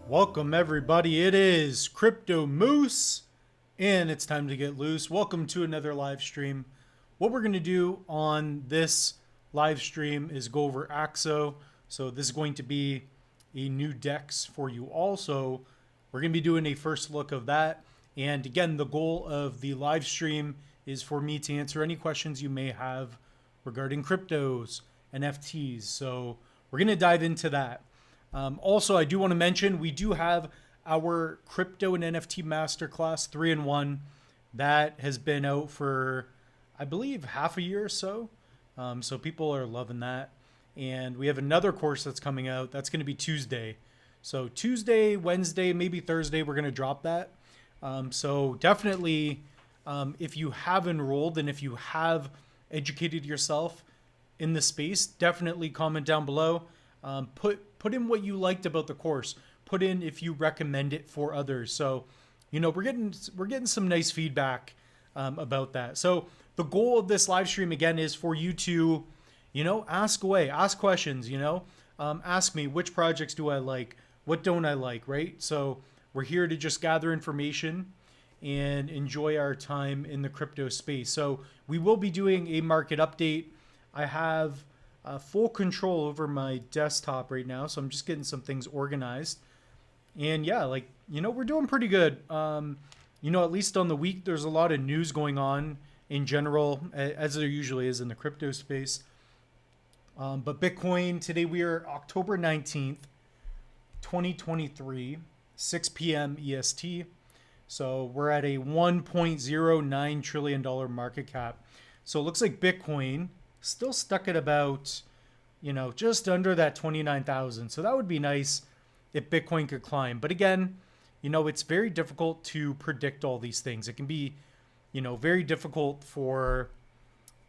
Welcome everybody, it is Crypto Moose and it's time to get loose. Welcome to another live stream. What we're going to do on this live stream is go over AXO. So this is going to be a new DEX for you also. We're going to be doing a first look of that. And again, the goal of the live stream is for me to answer any questions you may have regarding cryptos, NFTs. So we're going to dive into that. Also, I do want to mention we do have our Crypto and NFT Masterclass 3-in-1 that has been out for, I believe, half a year or so. So people are loving that. And we have another course that's coming out. That's going to be Tuesday. So Tuesday, Wednesday, maybe Thursday, we're going to drop that. So definitely, if you have enrolled and if you have educated yourself in the space, definitely comment down below. Put in what you liked about the course. Put in if you recommend it for others. So, you know, we're getting some nice feedback about that. So the goal of this live stream again is for you to, you know, ask away, ask questions. You know, ask me which projects do I like, what don't I like, right? So we're here to just gather information and enjoy our time in the crypto space. So we will be doing a market update. I have full control over my desktop right now, so I'm just getting some things organized. And yeah, like, you know, we're doing pretty good. You know, at least on the week, there's a lot of news going on in general, as there usually is in the crypto space. But Bitcoin, today we are October 19th, 2023, 6 p.m. EST. So we're at a $1.09 trillion market cap. So it looks like Bitcoin still stuck at about, you know, just under that 29,000. So that would be nice if Bitcoin could climb. But again, you know, it's very difficult to predict all these things. It can be, you know, very difficult for,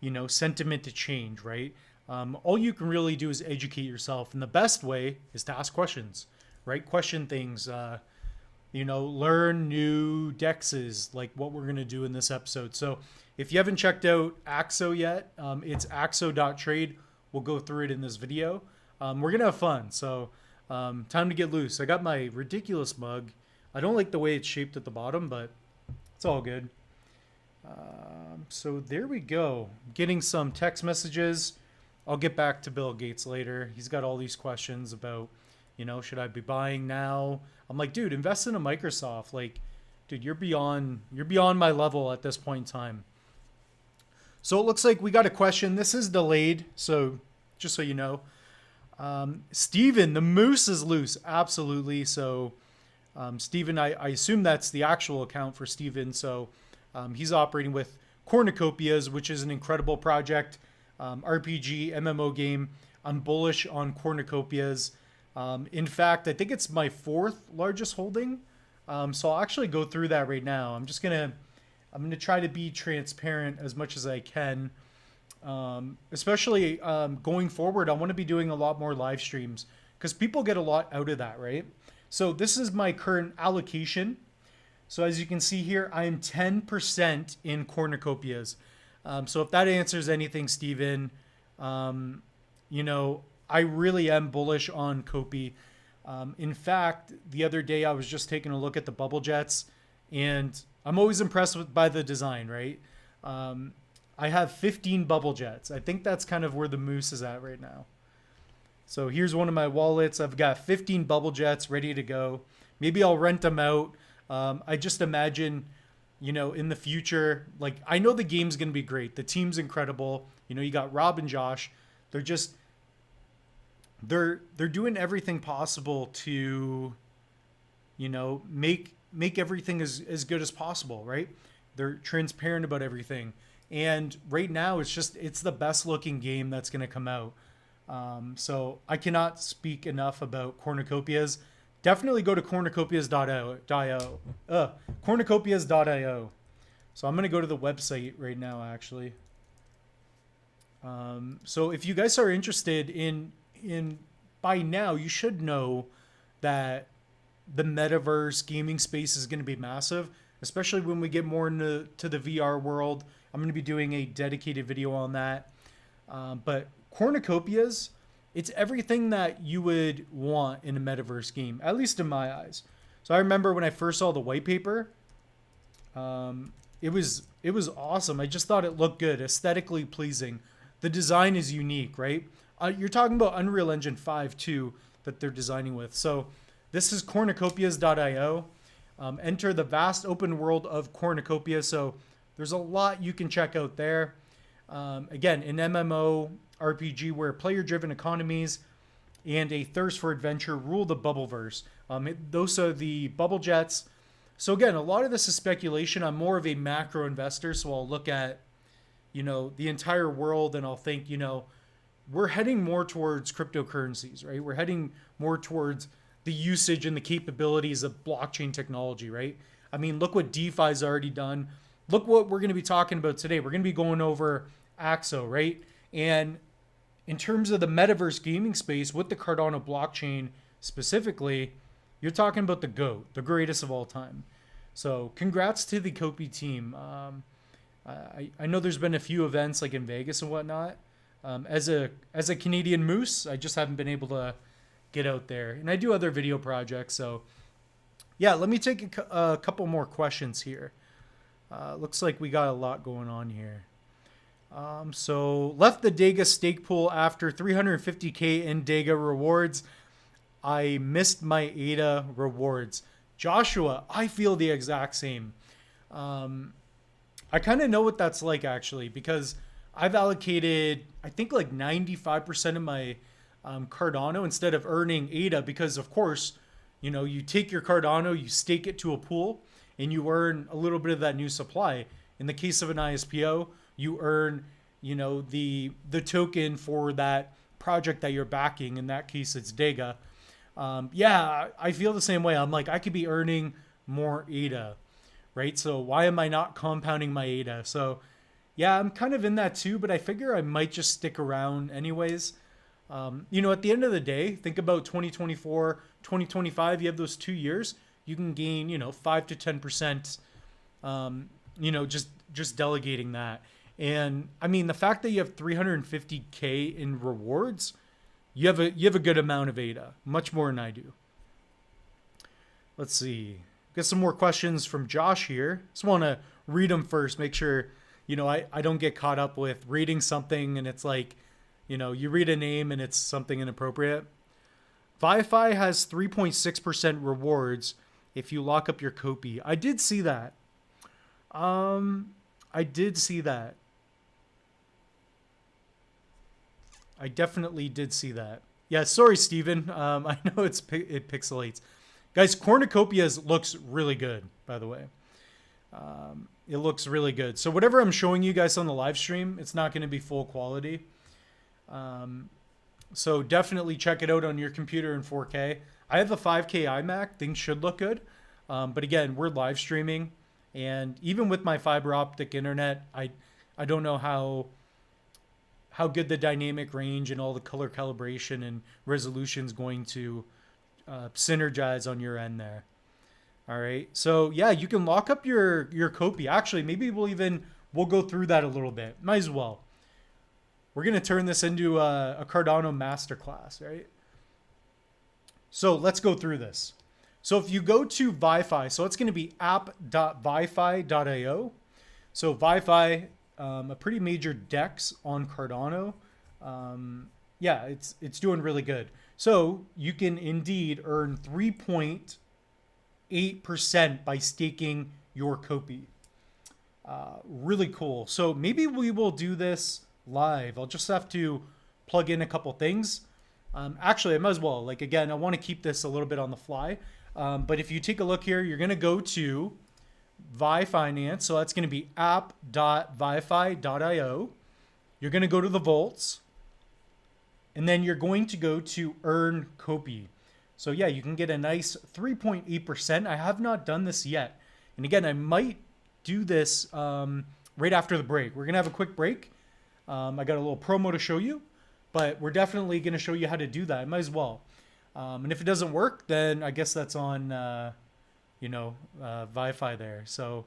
you know, sentiment to change, right? All you can really do is educate yourself. And the best way is to ask questions, right? Question things, you know, learn new dexes like what we're going to do in this episode. So if you haven't checked out AXO yet, it's axo.trade. We'll go through it in this video. We're going to have fun. So time to get loose. I got my ridiculous mug. I don't like the way it's shaped at the bottom, but it's all good. So there we go. Getting some text messages. I'll get back to Bill Gates later. He's got all these questions about, you know, should I be buying now? I'm like, dude, invest in a Microsoft. Like, dude, you're beyond my level at this point in time. So it looks like we got a question. This is delayed, so just so you know. Steven, the moose is loose. Absolutely. So Steven, I assume that's the actual account for Steven. So he's operating with Cornucopias, which is an incredible project. RPG, MMO game. I'm bullish on Cornucopias. In fact, I think it's my fourth largest holding. So I'll actually go through that right now. I'm going to try to be transparent as much as I can. Especially going forward, I want to be doing a lot more live streams because people get a lot out of that, right? So this is my current allocation. So as you can see here, I am 10% in Cornucopias. So if that answers anything, Steven, you know, I really am bullish on Kopi. In fact, the other day I was just taking a look at the bubble jets, and I'm always impressed by the design, right? I have 15 bubble jets. I think that's kind of where the moose is at right now. So here's one of my wallets. I've got 15 bubble jets ready to go. Maybe I'll rent them out. I just imagine, you know, in the future, like, I know the game's going to be great. The team's incredible. You know, you got Rob and Josh. They're just, they're doing everything possible to, you know, make everything as good as possible, right? They're transparent about everything. And right now it's the best looking game that's going to come out. So I cannot speak enough about Cornucopias. Definitely go to cornucopias.io. Cornucopias.io. So I'm going to go to the website right now, actually. So if you guys are interested in by now, you should know that the metaverse gaming space is going to be massive, especially when we get more into the VR world. I'm going to be doing a dedicated video on that. But Cornucopias it's everything that you would want in a metaverse game, at least in my eyes. So I remember when I first saw the white paper, it was awesome. I just thought it looked good, aesthetically pleasing. The design is unique, right? You're talking about Unreal Engine 5 too that they're designing with. So this is cornucopias.io. Enter the vast open world of Cornucopia. So there's a lot you can check out there. Again, an MMO RPG where player-driven economies and a thirst for adventure rule the bubbleverse. Those are the bubble jets. So again, a lot of this is speculation. I'm more of a macro investor, so I'll look at, the entire world and I'll think, we're heading more towards cryptocurrencies, right? We're heading more towards the usage and the capabilities of blockchain technology, right? I mean, look what DeFi's already done. Look what we're going to be talking about today. We're going to be going over Axo, right? And in terms of the metaverse gaming space with the Cardano blockchain specifically, you're talking about the GOAT, the greatest of all time. So congrats to the Kopi team. I know there's been a few events like in Vegas and whatnot. As a Canadian moose, I just haven't been able to get out there. And I do other video projects. So yeah, let me take a couple more questions here. Looks like we got a lot going on here. So left the Dega stake pool after 350K in Dega rewards. I missed my ADA rewards. Joshua, I feel the exact same. I kind of know what that's like actually, because I've allocated, I think like 95% of my Cardano instead of earning ADA, because of course, you take your Cardano, you stake it to a pool and you earn a little bit of that new supply. In the case of an ISPO, you earn, the token for that project that you're backing. In that case, it's Dega. Yeah, I feel the same way. I'm like, I could be earning more ADA, right? So why am I not compounding my ADA? So yeah, I'm kind of in that too, but I figure I might just stick around anyways. At the end of the day, think about 2024, 2025, you have those 2 years, you can gain, 5 to 10%, just delegating that. And I mean, the fact that you have 350K in rewards, you have a good amount of ADA, much more than I do. Let's see. Get some more questions from Josh here. Just want to read them first, make sure, I don't get caught up with reading something and it's like, you read a name and it's something inappropriate. Wi-Fi has 3.6% rewards if you lock up your Kopi. I did see that. I definitely did see that. Yeah, sorry, Steven. I know it pixelates. Guys, Cornucopias looks really good, by the way. It looks really good. So whatever I'm showing you guys on the live stream, it's not going to be full quality. So definitely check it out on your computer in 4K. I have a 5K iMac. Things should look good. But again, we're live streaming. And even with my fiber optic internet, I don't know how good the dynamic range and all the color calibration and resolution is going to synergize on your end there. All right. So yeah, you can lock up your Kopi. Actually, maybe we'll go through that a little bit. Might as well. We're going to turn this into a Cardano masterclass, right? So let's go through this. So if you go to Wi-Fi, so it's going to be app.wifi.io. So Wi-Fi, a pretty major DEX on Cardano. Yeah, it's doing really good. So you can indeed earn 3.8% by staking your Kopi. Really cool. So maybe we will do this live. I'll just have to plug in a couple things. Actually, I might as well. Like, again, I want to keep this a little bit on the fly. But if you take a look here, you're going to go to Vi Finance. So that's going to be app.wifi.io. You're going to go to the vaults. And then you're going to go to earn Kopi. So yeah, you can get a nice 3.8%. I have not done this yet. And again, I might do this right after the break. We're going to have a quick break. I got a little promo to show you, but we're definitely going to show you how to do that. I might as well. And if it doesn't work, then I guess that's on, Wi-Fi there. So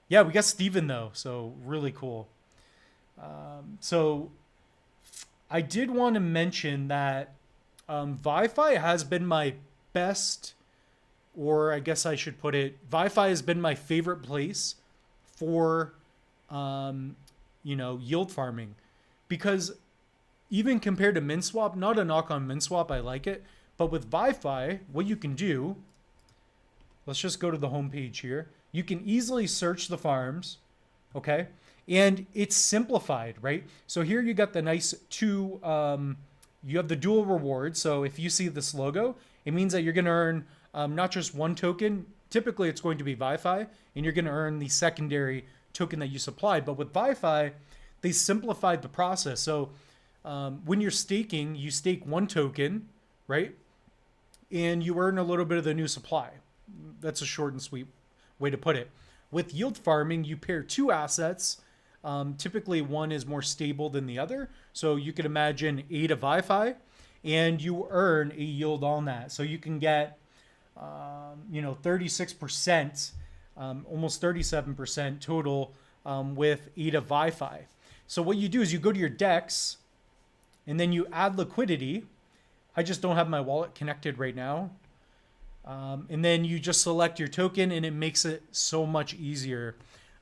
yeah, we got Steven though. So really cool. So I did want to mention that Wi-Fi has been my best, or I guess I should put it, Wi-Fi has been my favorite place for, yield farming, because even compared to MinSwap, not a knock on MinSwap, I like it, but with Wi-Fi, what you can do, let's just go to the homepage here. You can easily search the farms, okay? And it's simplified, right? So here you got the nice two, you have the dual reward. So if you see this logo, it means that you're going to earn not just one token. Typically, it's going to be Wi-Fi, and you're going to earn the secondary token that you supplied. But with Wi-Fi, they simplified the process. So when you're staking, you stake one token, right? And you earn a little bit of the new supply. That's a short and sweet way to put it. With yield farming, you pair two assets. Typically, one is more stable than the other. So you could imagine ADA Wi-Fi, and you earn a yield on that. So you can get, 36%, almost 37% total with ADA Wi-Fi. So what you do is you go to your DEX, and then you add liquidity. I just don't have my wallet connected right now. And then you just select your token, and it makes it so much easier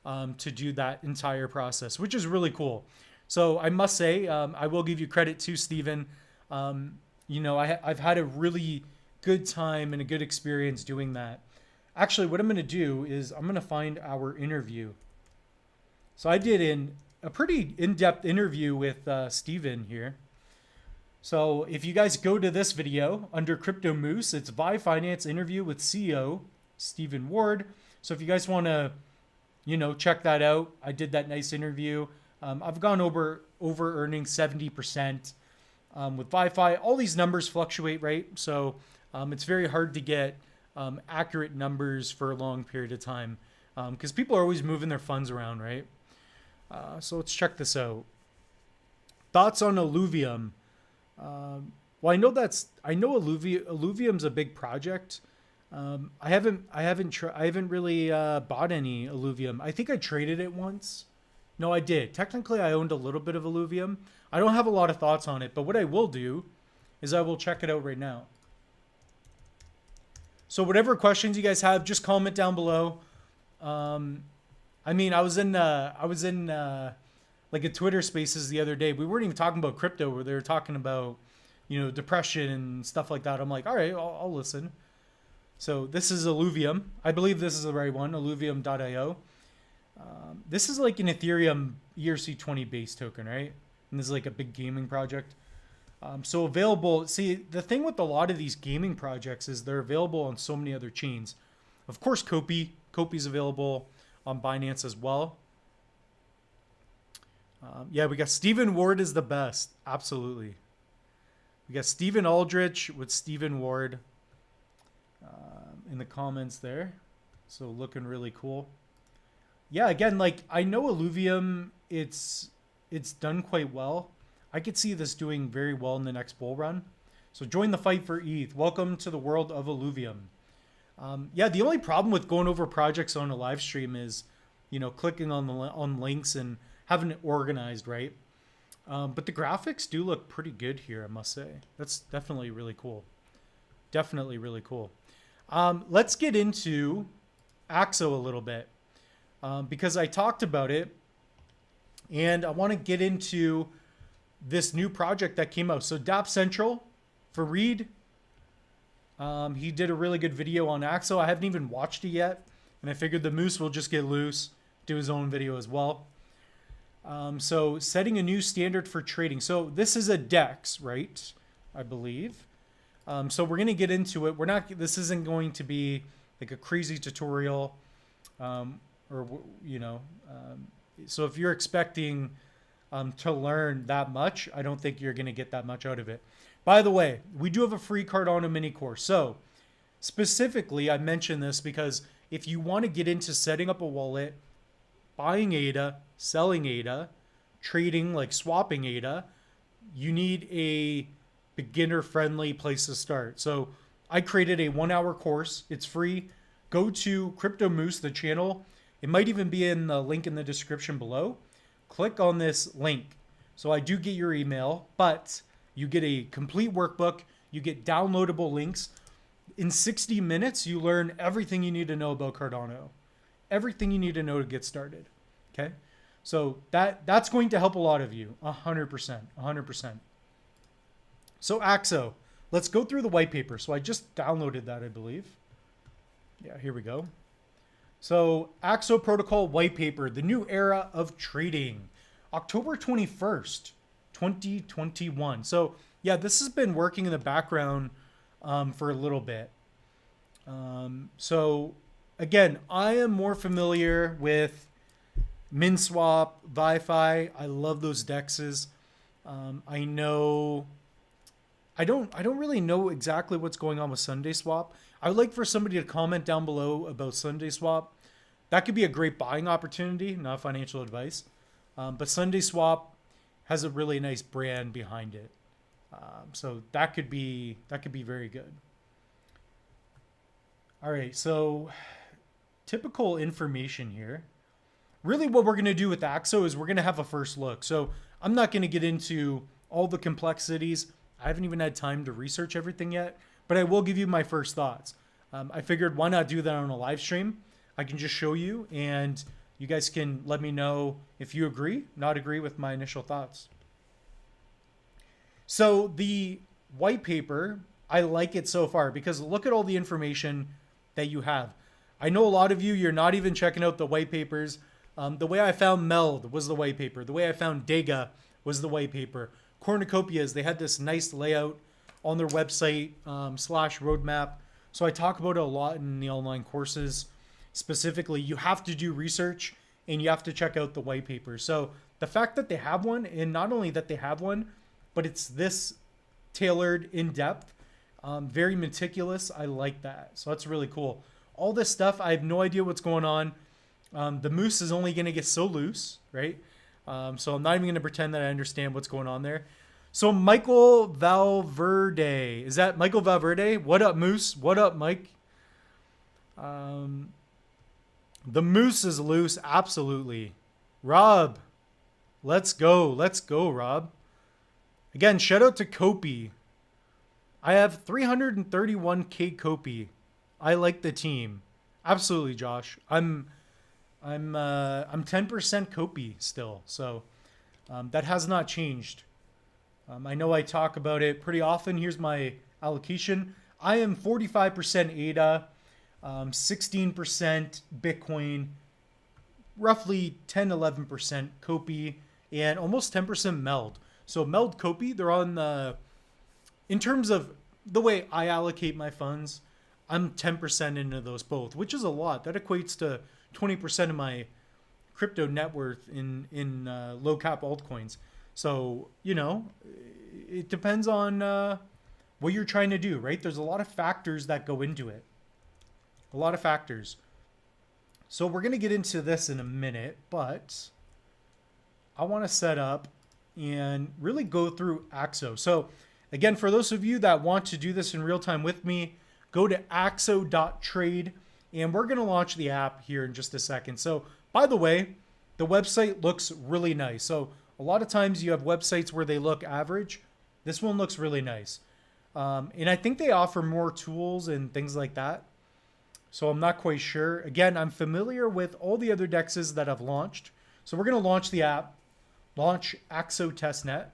to do that entire process, which is really cool. So I must say, I will give you credit to Steven. I've had a really good time and a good experience doing that. Actually, what I'm going to do is I'm going to find our interview. So I did a pretty in-depth interview with Steven here. So if you guys go to this video under Crypto Moose, it's Vi Finance interview with CEO Stephen Ward. So if you guys want to, check that out, I did that nice interview. I've gone over earning 70% with Wi-Fi. All these numbers fluctuate, right? So it's very hard to get accurate numbers for a long period of time because people are always moving their funds around, right? So let's check this out. Thoughts on Illuvium? Well, I know Illuvium's a big project. I haven't really bought any Illuvium. I think I traded it once. No, I did. Technically, I owned a little bit of Illuvium. I don't have a lot of thoughts on it, but what I will do is I will check it out right now. So whatever questions you guys have, just comment down below. I was in like a Twitter Spaces the other day. We weren't even talking about crypto, where they were talking about, depression and stuff like that. I'm like, all right, I'll listen. So this is Illuvium. I believe this is the right one, Illuvium.io. This is like an Ethereum ERC20 base token, right? And this is like a big gaming project. So available. See, the thing with a lot of these gaming projects is they're available on so many other chains. Of course, Kopi's available on Binance as well. We got Stephen Ward is the best. Absolutely. We got Stephen Aldrich with Stephen Ward in the comments there. So looking really cool. Yeah, again, like I know Illuvium, it's done quite well. I could see this doing very well in the next bull run. So join the fight for ETH. Welcome to the world of Illuvium. The only problem with going over projects on a live stream is, clicking on links and having it organized, right? But the graphics do look pretty good here, I must say. That's definitely really cool. Definitely really cool. Let's get into Axo a little bit because I talked about it, and I want to get into this new project that came out. So Dap Central, Fareed, he did a really good video on Axo. I haven't even watched it yet, and I figured the Moose will just get loose, do his own video as well. So setting a new standard for trading. So this is a DEX, right? I believe. So we're going to get into it. This isn't going to be like a crazy tutorial, so if you're expecting to learn that much, I don't think you're going to get that much out of it. By the way, we do have a free Cardano mini course. So specifically, I mentioned this because if you want to get into setting up a wallet, buying ADA, selling ADA, trading, like swapping ADA, you need a beginner-friendly place to start. So I created a 1-hour course. It's free. Go to Crypto Moose, the channel. It might even be in the link in the description below. Click on this link. So I do get your email, but you get a complete workbook. You get downloadable links. In 60 minutes, you learn everything you need to know about Cardano. Everything you need to know to get started. Okay? So that's going to help a lot of you. 100%. 100%. So Axo, let's go through the white paper. So I just downloaded that, I believe. Yeah, here we go. So Axo Protocol white paper, the new era of trading, October 21st, 2021. So yeah, this has been working in the background for a little bit. So again, I am more familiar with MinSwap, ViFi. I love those dexes. I know, I don't really know exactly what's going on with Sunday Swap. I would like for somebody to comment down below about Sunday Swap. That could be a great buying opportunity, not financial advice. But Sunday Swap has a really nice brand behind it. So that could be very good. All right, so typical information here. Really what we're going to do with Axo is we're going to have a first look. So I'm not going to get into all the complexities. I haven't even had time to research everything yet, but I will give you my first thoughts. I figured why not do that on a live stream? I can just show you and you guys can let me know if you agree, not agree with my initial thoughts. So the white paper, I like it so far because look at all the information that you have. I know a lot of you, you're not even checking out the white papers. The way I found Meld was the white paper. The way I found Dega was the white paper. Cornucopias, they had this nice layout on their website / roadmap. So I talk about it a lot in the online courses. Specifically, you have to do research and you have to check out the white paper. So the fact that they have one, and not only that they have one, but it's this tailored, in depth, very meticulous. I like that. So that's really cool. All this stuff, I have no idea what's going on. The moose is only going to get so loose, right? So I'm not even going to pretend that I understand what's going on there. So Michael Valverde, is that Michael Valverde? What up, Moose? What up, Mike? The moose is loose, absolutely. Rob, let's go. Let's go, Rob. Again, shout out to Kopi. I have 331k Kopi. I like the team. Absolutely, Josh. I'm 10% Kopi still, so that has not changed. I know I talk about it pretty often. Here's my allocation. I am 45% ADA, 16% Bitcoin, roughly 10-11% Kopi, and almost 10% Meld. So Meld, Kopi, they're on the, in terms of the way I allocate my funds, I'm 10% into those both, which is a lot. That equates to 20% of my crypto net worth in low cap altcoins. So, you know, it depends on what you're trying to do, right? There's a lot of factors that go into it. A lot of factors. So we're going to get into this in a minute, but I want to set up and really go through Axo. So again, for those of you that want to do this in real time with me, go to axo.trade and we're going to launch the app here in just a second. So by the way, the website looks really nice. So a lot of times you have websites where they look average. This one looks really nice. And I think they offer more tools and things like that. So I'm not quite sure. Again, I'm familiar with all the other dexes that I've launched. So we're going to launch the app, launch Axo Testnet.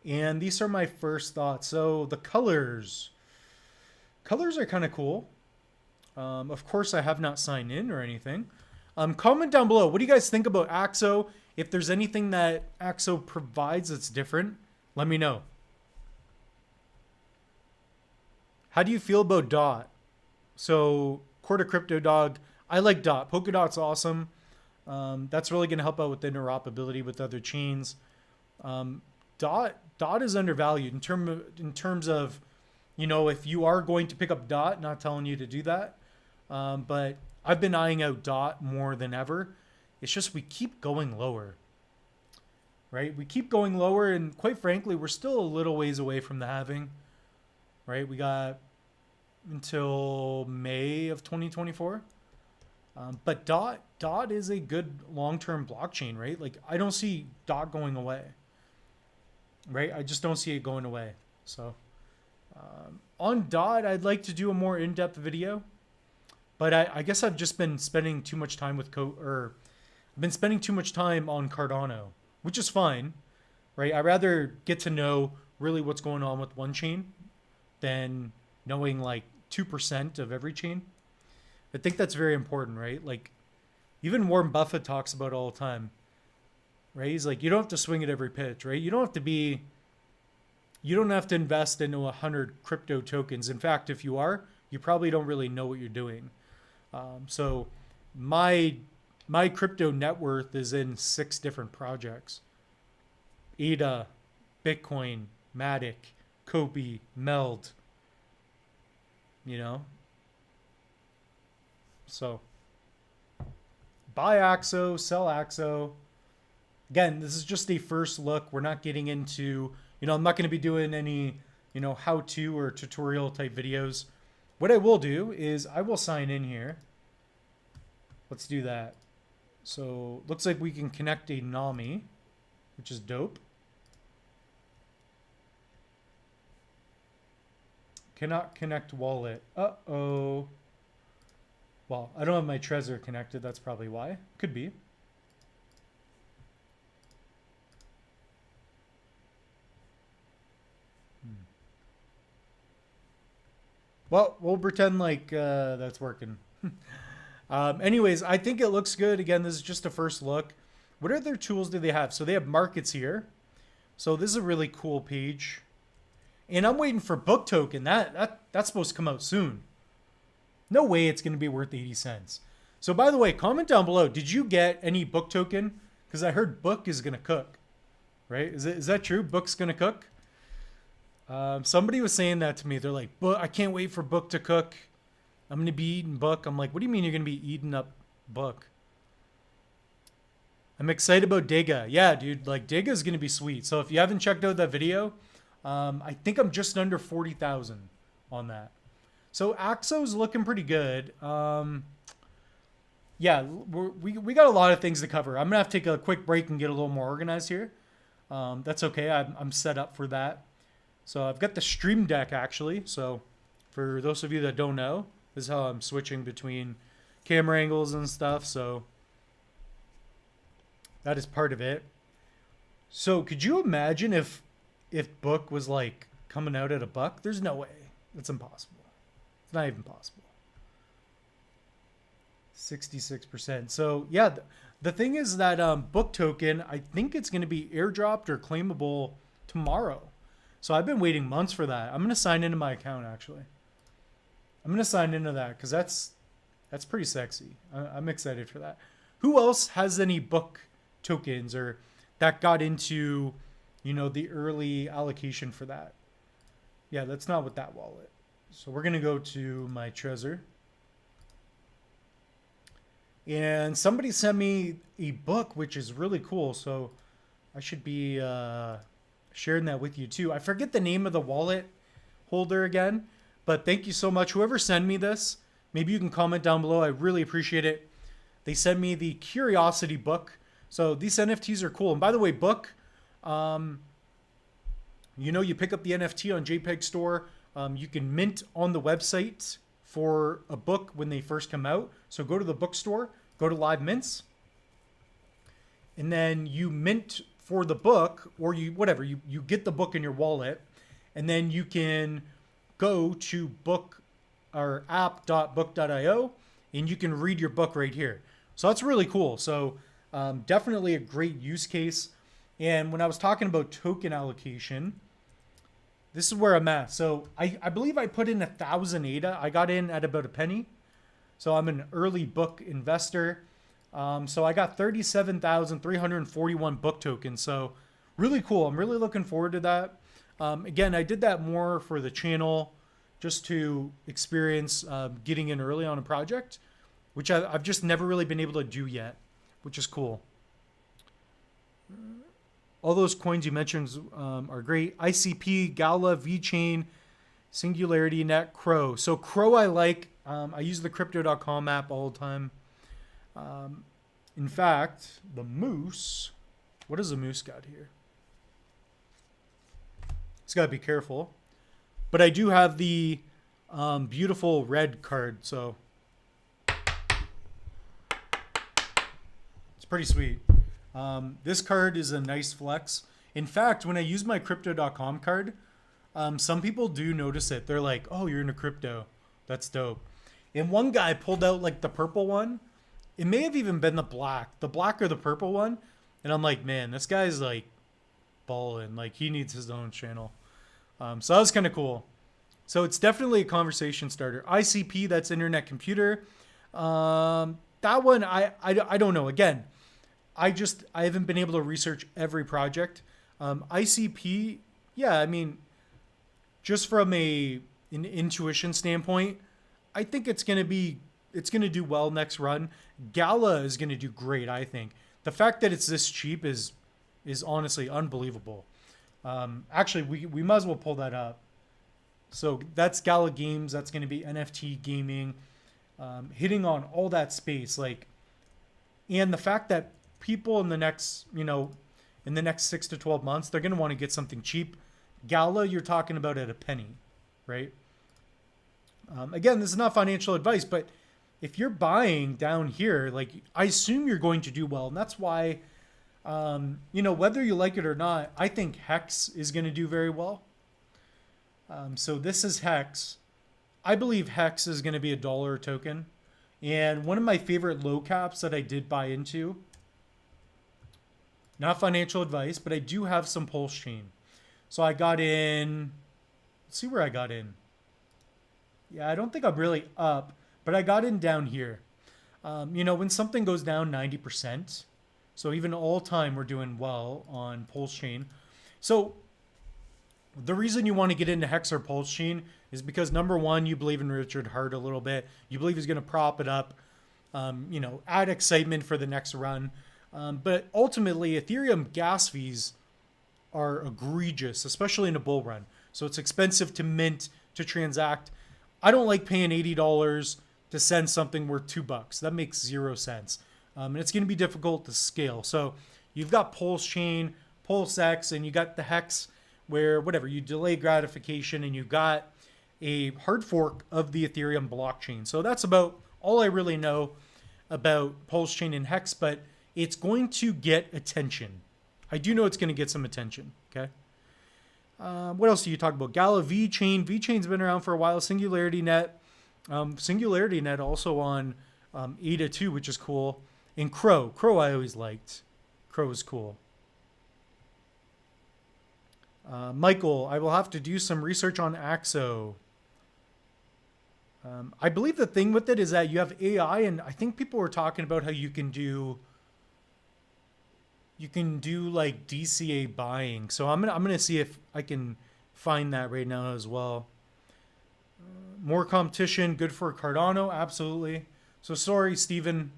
And these are my first thoughts. So the colors are kind of cool. Of course, I have not signed in or anything. Comment down below. What do you guys think about Axo? If there's anything that Axo provides that's different, let me know. How do you feel about DOT? So, Quarter Crypto Dog, I like DOT. Polkadot's awesome. That's really going to help out with interoperability with other chains. DOT is undervalued in terms of, you know, if you are going to pick up DOT, not telling you to do that. But I've been eyeing out DOT more than ever. It's just we keep going lower, right? We keep going lower, and quite frankly, we're still a little ways away from the halving, right? We got until May of 2024. But Dot is a good long-term blockchain, right? Like I don't see Dot going away, right? I just don't see it going away. So on Dot, I'd like to do a more in-depth video, but I guess I've just been spending too much time with I've been spending too much time on Cardano, which is fine, right? I'd rather get to know really what's going on with one chain than knowing like 2% of every chain. I think that's very important, right? Like even Warren Buffett talks about it all the time, right? He's like, you don't have to swing at every pitch, right? You don't have to invest into 100 crypto tokens. In fact, if you are, you probably don't really know what you're doing. So my crypto net worth is in 6 different projects: ADA, Bitcoin, Matic, Kobe, Meld, you know? So buy Axo, sell Axo. Again, this is just a first look. We're not getting into, I'm not going to be doing any, how-to or tutorial type videos. What I will do is I will sign in here. Let's do that. So looks like we can connect a NAMI, which is dope. Cannot connect wallet. Uh-oh. Well, I don't have my Trezor connected. That's probably why. Could be. Well, we'll pretend like that's working. Anyways, I think it looks good. Again, this is just a first look. What other tools do they have? So they have markets here. So this is a really cool page. And I'm waiting for book token. That's supposed to come out soon. No way it's going to be worth 80 cents. So by the way, comment down below. Did you get any book token? Because I heard book is going to cook. Right? Is that true? Book's going to cook? Somebody was saying that to me. They're like, I can't wait for book to cook. I'm going to be eating book. I'm like, what do you mean you're going to be eating up book? I'm excited about Dega. Yeah, dude. Like Dega is going to be sweet. So if you haven't checked out that video, I think I'm just under 40,000 on that. So Axo's looking pretty good. Yeah, we got a lot of things to cover. I'm gonna have to take a quick break and get a little more organized here. That's okay. I'm set up for that. So I've got the Stream Deck actually. So for those of you that don't know, this is how I'm switching between camera angles and stuff. So that is part of it. So could you imagine if book was like coming out at $1? There's no way. It's impossible. It's not even possible. 66%. So yeah, the thing is that book token, I think it's going to be airdropped or claimable tomorrow. So I've been waiting months for that. I'm going to sign into my account actually. I'm going to sign into that because that's pretty sexy. I'm excited for that. Who else has any book tokens or that got into, the early allocation for that? Yeah, that's not with that wallet. So we're going to go to my Trezor. And somebody sent me a book, which is really cool. So I should be sharing that with you too. I forget the name of the wallet holder again, but thank you so much. Whoever sent me this, maybe you can comment down below. I really appreciate it. They sent me the Curiosity book. So these NFTs are cool. And by the way, book, you pick up the NFT on JPEG Store. You can mint on the website for a book when they first come out. So go to the bookstore, go to Live Mints, and then you mint for the book, or you get the book in your wallet, and then you can go to book or app.book.io and you can read your book right here. So that's really cool. So definitely a great use case. And when I was talking about token allocation, this is where I'm at. So I believe I put in 1,000 ADA. I got in at about a penny. So I'm an early book investor. So I got 37,341 book tokens. So really cool. I'm really looking forward to that. Again, I did that more for the channel just to experience getting in early on a project, which I've just never really been able to do yet, which is cool. All those coins you mentioned are great. ICP, Gala, VeChain, Singularity Net, Crow. So Crow I like. I use the Crypto.com app all the time. In fact, the moose, what does the moose got here? It's got to be careful. But I do have the beautiful red card, so it's pretty sweet. This card is a nice flex. In fact, when I use my crypto.com card, some people do notice it. They're like, oh, you're into crypto. That's dope. And one guy pulled out like the purple one. It may have even been the black or the purple one. And I'm like, man, this guy's like balling. Like he needs his own channel. So that was kind of cool. So it's definitely a conversation starter. ICP, that's internet computer. That one, I don't know. Again, I haven't been able to research every project. ICP, yeah, I mean, just from an intuition standpoint, I think it's going to do well next run. Gala is going to do great, I think. The fact that it's this cheap is honestly unbelievable. Actually, we might as well pull that up. So that's Gala Games. That's going to be NFT gaming, hitting on all that space. And the fact that people in the next 6 to 12 months, they're going to want to get something cheap. Gala, you're talking about at a penny, right? Again, this is not financial advice, but if you're buying down here, like I assume you're going to do well. And that's why, whether you like it or not, I think Hex is going to do very well. So this is Hex. I believe Hex is going to be $1 a token. And one of my favorite low caps that I did buy into, not financial advice, but I do have some Pulse Chain. So I got in, let's see where I got in. Yeah, I don't think I'm really up, but I got in down here. When something goes down 90%, so even all time we're doing well on Pulse Chain. So the reason you want to get into Hex or Pulse Chain is because number one, you believe in Richard Hart a little bit. You believe he's going to prop it up, add excitement for the next run. But ultimately, Ethereum gas fees are egregious, especially in a bull run. So it's expensive to mint, to transact. I don't like paying $80 to send something worth $2. That makes 0 sense. And it's going to be difficult to scale. So you've got Pulse Chain, Pulse X, and you got the Hex where you delay gratification and you got a hard fork of the Ethereum blockchain. So that's about all I really know about Pulse Chain and Hex, but it's going to get attention. I do know it's going to get some attention. Okay. What else do you talk about? Gala VeChain. VeChain's been around for a while. Singularity Net. Singularity Net also on ADA 2, which is cool. And Crow. Crow I always liked. Crow is cool. Michael, I will have to do some research on Axo. I believe the thing with it is that you have AI, and I think people were talking about how you can do like DCA buying. So I'm gonna see if I can find that right now as well. More competition, good for Cardano, absolutely. So sorry, Steven.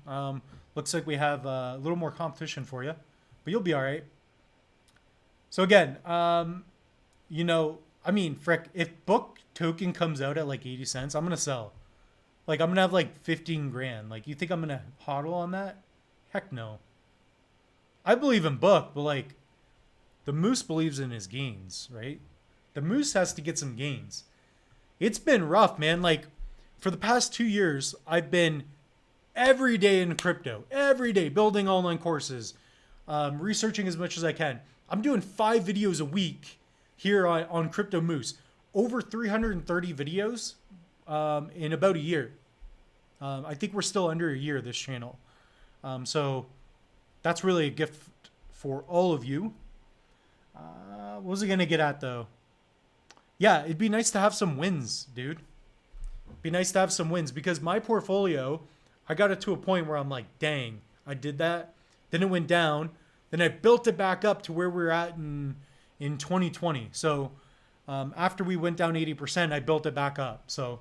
Looks like we have a little more competition for you, but you'll be all right. So again, frick, if Book token comes out at like 80 cents, I'm gonna sell. Like I'm gonna have like 15 grand. Like you think I'm gonna hodl on that? Heck no. I believe in Book, but like the Moose believes in his gains, right? The Moose has to get some gains. It's been rough, man. Like for the past 2 years, I've been every day in crypto, every day building online courses, researching as much as I can. I'm doing 5 videos a week here on Crypto Moose. Over 330 videos in about a year. I think we're still under a year this channel. So that's really a gift for all of you. What was I going to get at though? Yeah, it'd be nice to have some wins, dude. It'd be nice to have some wins because my portfolio, I got it to a point where I'm like, dang, I did that. Then it went down. Then I built it back up to where we're at in 2020. So after we went down 80%, I built it back up. So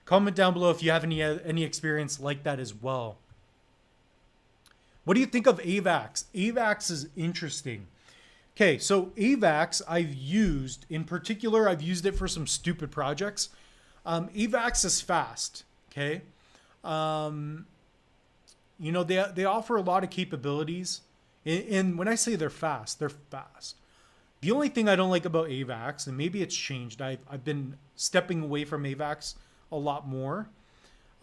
comment down below if you have any experience like that as well. What do you think of AVAX? AVAX is interesting. Okay, so AVAX I've used it for some stupid projects. AVAX is fast, okay? You know, they offer a lot of capabilities. And when I say they're fast, they're fast. The only thing I don't like about AVAX, and maybe it's changed, I've been stepping away from AVAX a lot more.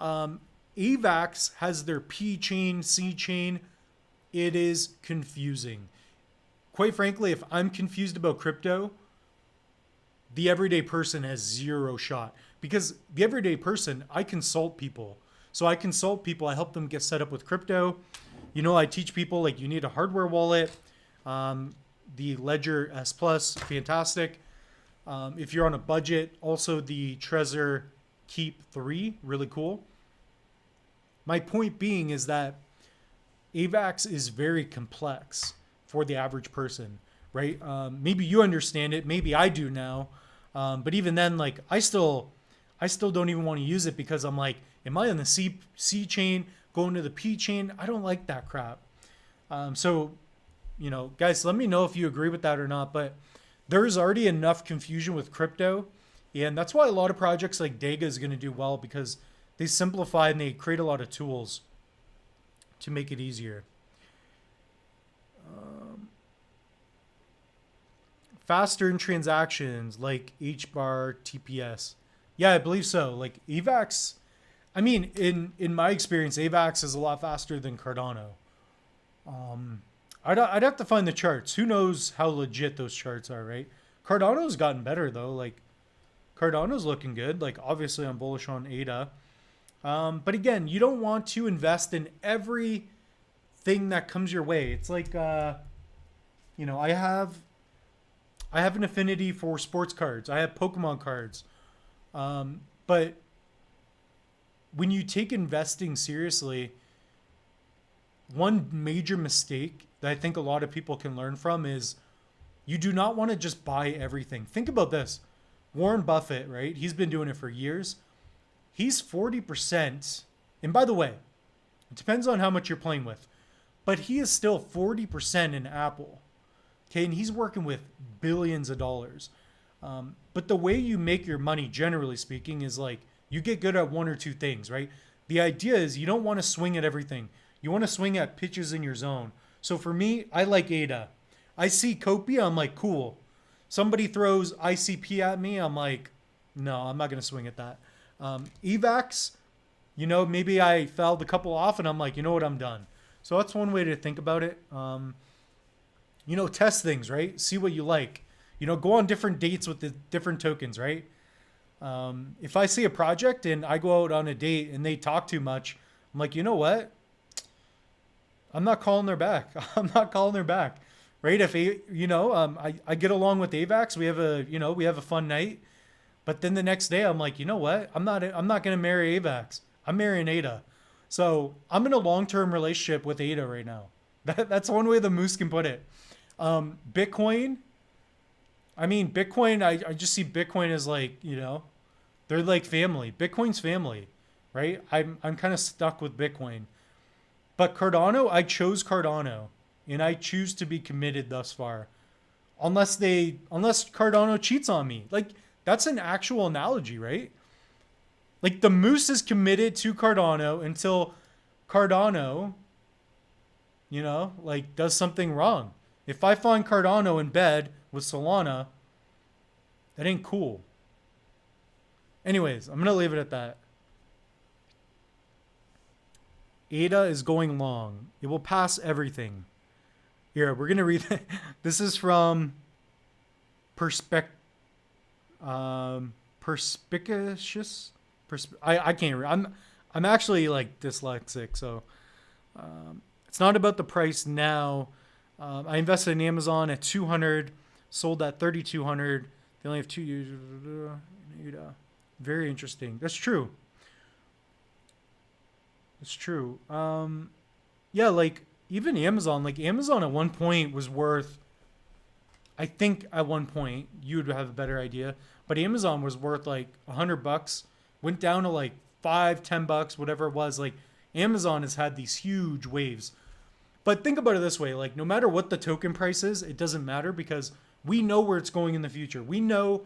AVAX has their P chain, C chain. It is confusing. Quite frankly, if I'm confused about crypto, the everyday person has zero shot, because the everyday person, I consult people. So I consult people, I help them get set up with crypto. You know, I teach people like you need a hardware wallet. The Ledger S Plus, fantastic. If you're on a budget, also the Trezor Keep 3, really cool. My point being is that AVAX is very complex for the average person, right? Maybe you understand it, maybe I do now. But even then, like I still don't even want to use it, because I'm like, am I on the C chain, going to the P chain? I don't like that crap. So, you know, guys, let me know if you agree with that or not. But there's already enough confusion with crypto. And that's why a lot of projects like Dega is going to do well, because they simplify and they create a lot of tools to make it easier. Faster in transactions like HBAR, TPS. Yeah, I believe so. Like AVAX, I mean, in my experience, AVAX is a lot faster than Cardano. I'd have to find the charts. Who knows how legit those charts are, right? Cardano's gotten better though. Like Cardano's looking good. Like obviously I'm bullish on ADA. But again, you don't want to invest in everything that comes your way. It's like, you know, I have an affinity for sports cards. I have Pokemon cards. But when you take investing seriously, one major mistake that I think a lot of people can learn from is you do not want to just buy everything. Think about this. Warren Buffett, right? He's been doing it for years. He's 40%. And by the way, it depends on how much you're playing with, but he is still 40% in Apple. Okay. And he's working with billions of dollars. But the way you make your money, generally speaking, is like you get good at one or two things, right? The idea is you don't want to swing at everything. You want to swing at pitches in your zone. So for me, I like ADA. I see Copia, I'm like, cool. Somebody throws ICP at me, I'm like, no, I'm not going to swing at that. EVAX, you know, maybe I fouled a couple off and I'm like, you know what, I'm done. So that's one way to think about it. You know, test things, right? See what you like. You know, go on different dates with the different tokens, right? If I see a project and I go out on a date and they talk too much, I'm like, you know what? I'm not calling their back. I'm not calling their back, right? If you know, I get along with AVAX, we have a fun night, but then the next day I'm like, you know what? I'm not going to marry AVAX. I'm marrying ADA. So I'm in a long-term relationship with ADA right now. That's one way the moose can put it. Bitcoin. I mean, Bitcoin, I just see Bitcoin as like, you know, they're like family. Bitcoin's family, right? I'm kind of stuck with Bitcoin. But Cardano, I chose Cardano, and I choose to be committed thus far. Unless Cardano cheats on me. Like, that's an actual analogy, right? Like, the moose is committed to Cardano until Cardano, you know, like, does something wrong. If I find Cardano in bed with Solana, that ain't cool. Anyways, I'm going to leave it at that. ADA is going long. It will pass everything. Here, we're going to read. This is from Perspicus. I can't read. I'm actually like dyslexic, so it's not about the price now. I invested in Amazon at 200, sold at 3,200. They only have 2 years. Very interesting. That's true. It's true. Yeah, like even Amazon at one point was worth, I think at one point you would have a better idea, but Amazon was worth like $100, went down to like $5-10, whatever it was. Like Amazon has had these huge waves. But think about it this way, like no matter what the token price is, it doesn't matter because we know where it's going in the future. We know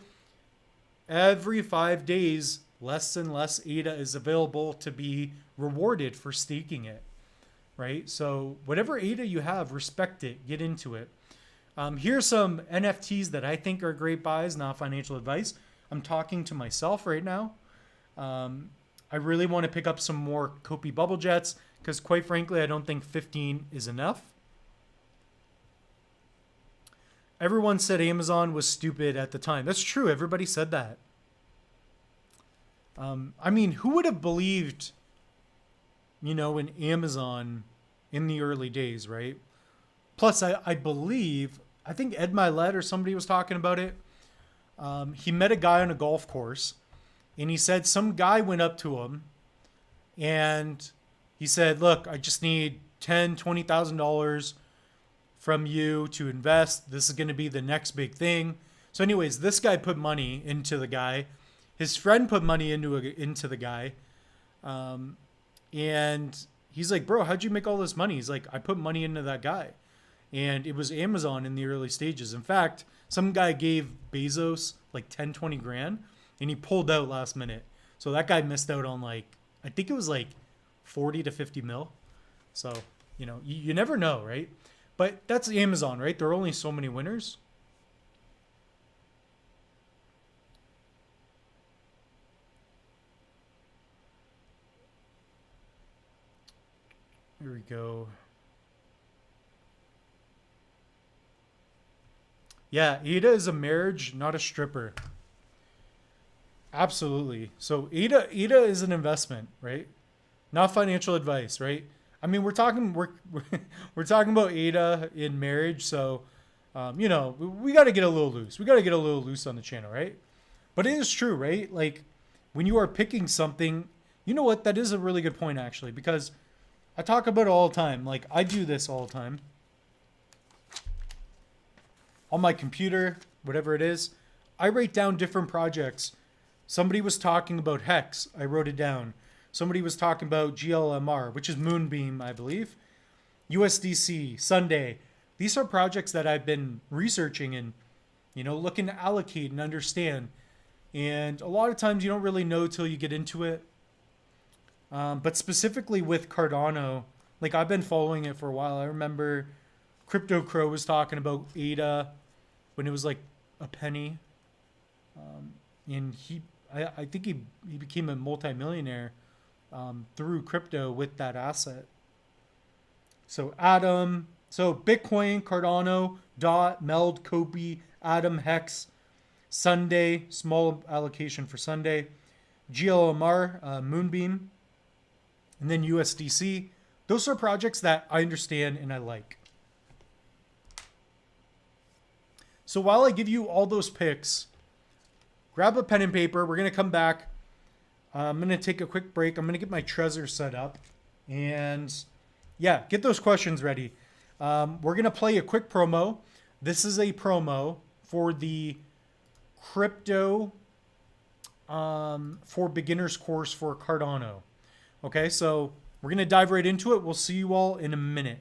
every 5 days, less and less ADA is available to be rewarded for staking it. right? So whatever ADA you have, respect it, get into it. Here's some NFTs that I think are great buys, not financial advice. I'm talking to myself right now. I really want to pick up some more Kopi bubble jets because quite frankly, I don't think 15 is enough. Everyone said Amazon was stupid at the time. That's true. Everybody said that. I mean, who would have believed, in Amazon in the early days, right? Plus, I believe, I think Ed Milet or somebody was talking about it. He met a guy on a golf course, and he said some guy went up to him, and he said, "Look, I just need $10,000-$20,000 from you to invest. This is going to be the next big thing." So, anyways, this guy put money into the guy. His friend put money into the guy, and he's like, "Bro, how'd you make all this money?" He's like, "I put money into that guy." And it was Amazon in the early stages. In fact, some guy gave Bezos like 10-20 grand and he pulled out last minute. So that guy missed out on I think it was like 40 to 50 mil. So, you never know, right? But that's Amazon, right? There are only so many winners. Here we go. Yeah, ADA is a marriage, not a stripper. Absolutely. So ADA is an investment, right? Not financial advice, right? I mean, we're talking about ADA in marriage, so we got to get a little loose. We got to get a little loose on the channel, right? But it is true, right? Like when you are picking something, you know what? That is a really good point actually, because I talk about it all the time. Like I do this all the time. On my computer, whatever it is, I write down different projects. Somebody was talking about Hex. I wrote it down. Somebody was talking about GLMR, which is Moonbeam, I believe. USDC, Sunday. These are projects that I've been researching and, looking to allocate and understand. And a lot of times you don't really know till you get into it. But specifically with Cardano, I've been following it for a while. I remember Crypto Crow was talking about ADA when it was like a penny. And I think he became a multimillionaire through crypto with that asset. So Bitcoin, Cardano, DOT, MELD, Kopi, Atom, Hex, Sunday, small allocation for Sunday, GLMR, Moonbeam, and then USDC. Those are projects that I understand and I like. So while I give you all those picks, grab a pen and paper. We're going to come back. I'm going to take a quick break. I'm going to get my Trezor set up. And yeah, get those questions ready. We're going to play a quick promo. This is a promo for the Crypto for Beginners course for Cardano. Okay, so we're going to dive right into it. We'll see you all in a minute.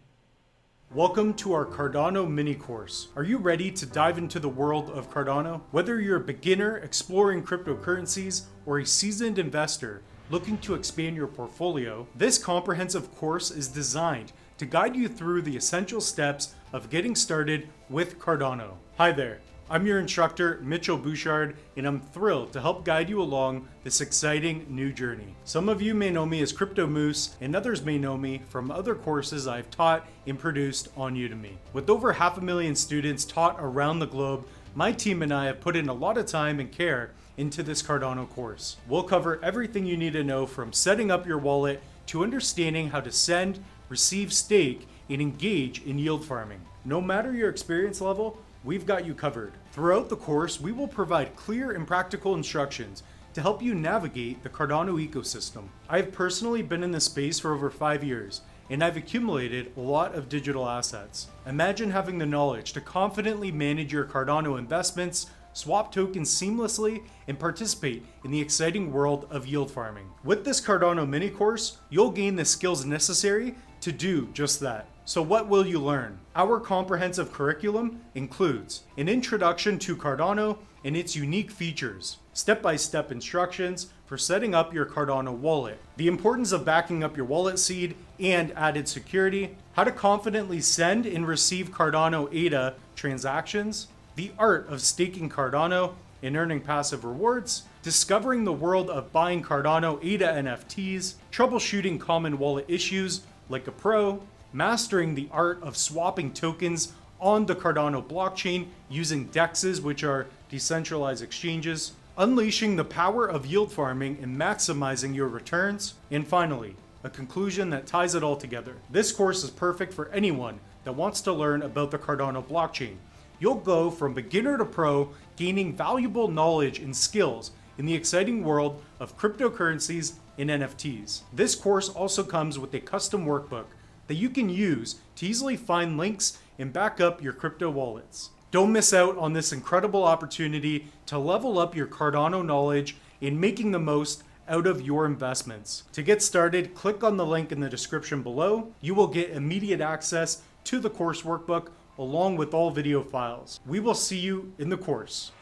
Welcome to our Cardano mini course. Are you ready to dive into the world of Cardano? Whether you're a beginner exploring cryptocurrencies or a seasoned investor looking to expand your portfolio, this comprehensive course is designed to guide you through the essential steps of getting started with Cardano. Hi there, I'm your instructor, Mitchell Bouchard, and I'm thrilled to help guide you along this exciting new journey. Some of you may know me as Crypto Moose, and others may know me from other courses I've taught and produced on Udemy. With over 500,000 students taught around the globe, my team and I have put in a lot of time and care into this Cardano course. We'll cover everything you need to know from setting up your wallet to understanding how to send, receive, stake, and engage in yield farming. No matter your experience level, we've got you covered. Throughout the course, we will provide clear and practical instructions to help you navigate the Cardano ecosystem. I've personally been in this space for over 5 years, and I've accumulated a lot of digital assets. Imagine having the knowledge to confidently manage your Cardano investments, swap tokens seamlessly, and participate in the exciting world of yield farming. With this Cardano mini course, you'll gain the skills necessary to do just that. So what will you learn? Our comprehensive curriculum includes an introduction to Cardano and its unique features, step-by-step instructions for setting up your Cardano wallet, the importance of backing up your wallet seed and added security, how to confidently send and receive Cardano ADA transactions, the art of staking Cardano and earning passive rewards, discovering the world of buying Cardano ADA NFTs, troubleshooting common wallet issues like a pro, mastering the art of swapping tokens on the Cardano blockchain using DEXs, which are decentralized exchanges, unleashing the power of yield farming and maximizing your returns, and finally, a conclusion that ties it all together. This course is perfect for anyone that wants to learn about the Cardano blockchain. You'll go from beginner to pro, gaining valuable knowledge and skills in the exciting world of cryptocurrencies and NFTs. This course also comes with a custom workbook that you can use to easily find links and back up your crypto wallets. Don't miss out on this incredible opportunity to level up your Cardano knowledge in making the most out of your investments. To get started, click on the link in the description below. You will get immediate access to the course workbook along with all video files. We will see you in the course.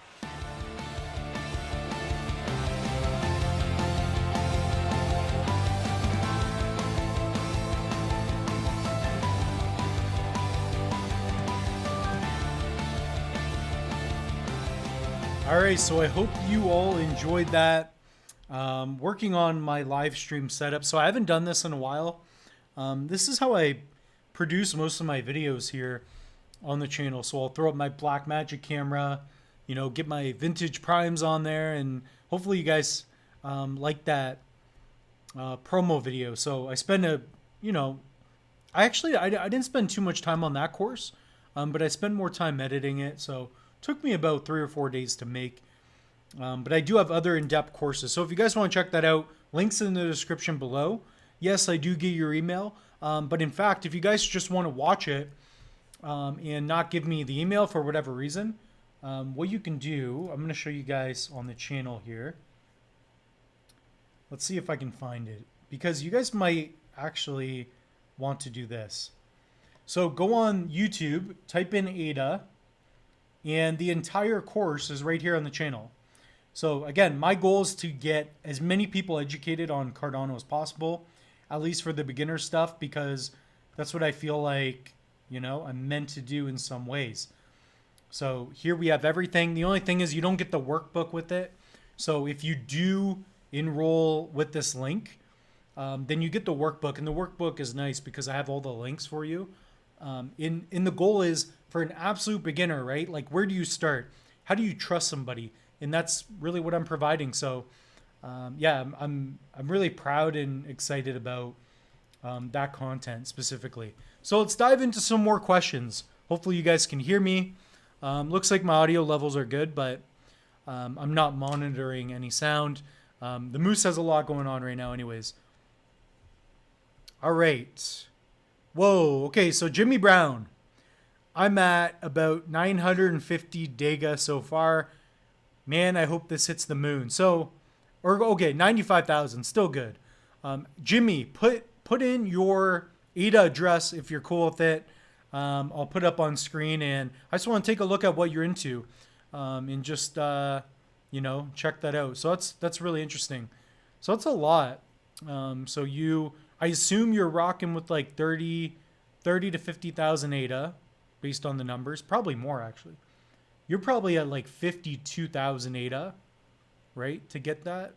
All right, so I hope you all enjoyed that. Working on my live stream setup. So I haven't done this in a while. This is how I produce most of my videos here on the channel. So I'll throw up my Blackmagic camera, you know, get my vintage primes on there, and hopefully you guys like that promo video. So I spend I didn't spend too much time on that course, but I spent more time editing it. So took me about 3 or 4 days to make, but I do have other in-depth courses. So if you guys want to check that out, links in the description below. Yes, I do get your email, but in fact, if you guys just want to watch it and not give me the email for whatever reason, what you can do, I'm going to show you guys on the channel here. Let's see if I can find it, because you guys might actually want to do this. So go on YouTube, type in ADA, and the entire course is right here on the channel. So again, my goal is to get as many people educated on Cardano as possible, at least for the beginner stuff, because that's what I feel like, you know, I'm meant to do in some ways. So here we have everything. The only thing is you don't get the workbook with it. So if you do enroll with this link, then you get the workbook, and the workbook is nice because I have all the links for you. In the goal is for an absolute beginner, right? Like, where do you start? How do you trust somebody? And that's really what I'm providing. So, yeah, I'm really proud and excited about that content specifically. So let's dive into some more questions. Hopefully you guys can hear me. Looks like my audio levels are good, but I'm not monitoring any sound. The Moose has a lot going on right now anyways. All right. Whoa. Okay. So Jimmy Brown, I'm at about 950 Dega so far. Man, I hope this hits the moon. So, or okay, 95,000, still good. Jimmy, put in your ADA address if you're cool with it. I'll put up on screen, and I just want to take a look at what you're into, and just check that out. So that's really interesting. So that's a lot. I assume you're rocking with like 30 to 50,000 ADA based on the numbers, probably more actually. You're probably at like 52,000 ADA, right? To get that.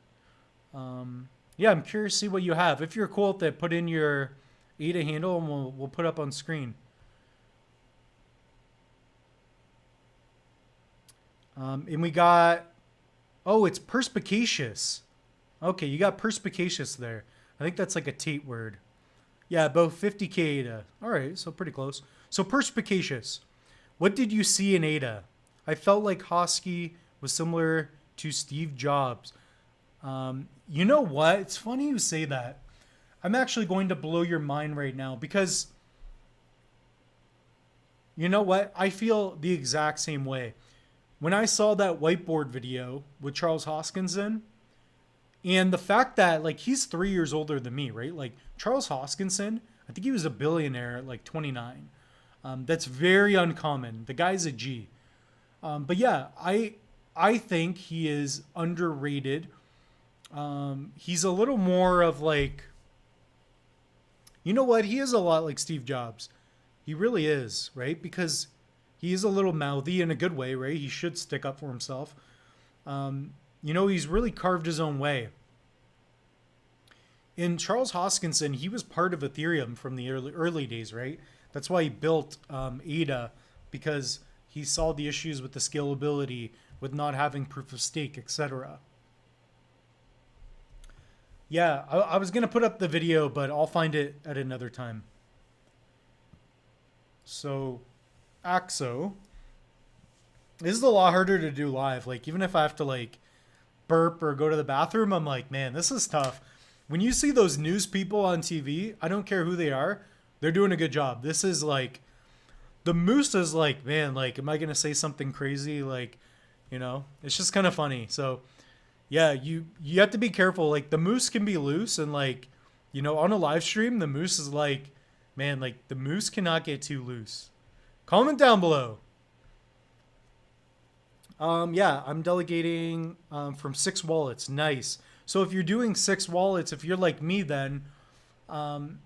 Yeah, I'm curious to see what you have. If you're cool with it, put in your ADA handle and we'll put up on screen. And we got, oh, it's perspicacious. Okay, you got perspicacious there. I think that's like a Tate word. Yeah, about 50K ADA. All right, so pretty close. So perspicacious. What did you see in ADA? I felt like Hosky was similar to Steve Jobs. You know what? It's funny you say that. I'm actually going to blow your mind right now because you know what? I feel the exact same way. When I saw that whiteboard video with Charles Hoskinson, and the fact that like he's 3 years older than me, right? Like Charles Hoskinson, I think he was a billionaire at like 29. That's very uncommon. The guy's a G. But yeah, I think he is underrated. He's a little more of like, you know what? He is a lot like Steve Jobs. He really is, right? Because he is a little mouthy in a good way, right? He should stick up for himself. He's really carved his own way. In Charles Hoskinson, he was part of Ethereum from the early days, right? That's why he built ADA, because he saw the issues with the scalability, with not having proof of stake, etc. Yeah, I was going to put up the video, but I'll find it at another time. So, Axo. This is a lot harder to do live. Like, even if I have to, like, burp or go to the bathroom, I'm like, man, this is tough. When you see those news people on TV, I don't care who they are, they're doing a good job. This is like, the moose is like, man, like, am I going to say something crazy? Like, it's just kind of funny. So, yeah, you have to be careful. Like, the moose can be loose, and like, on a live stream, the moose is like, man, like, the moose cannot get too loose. Comment down below. Yeah, I'm delegating from 6 wallets. Nice. So if you're doing 6 wallets, if you're like me, then I've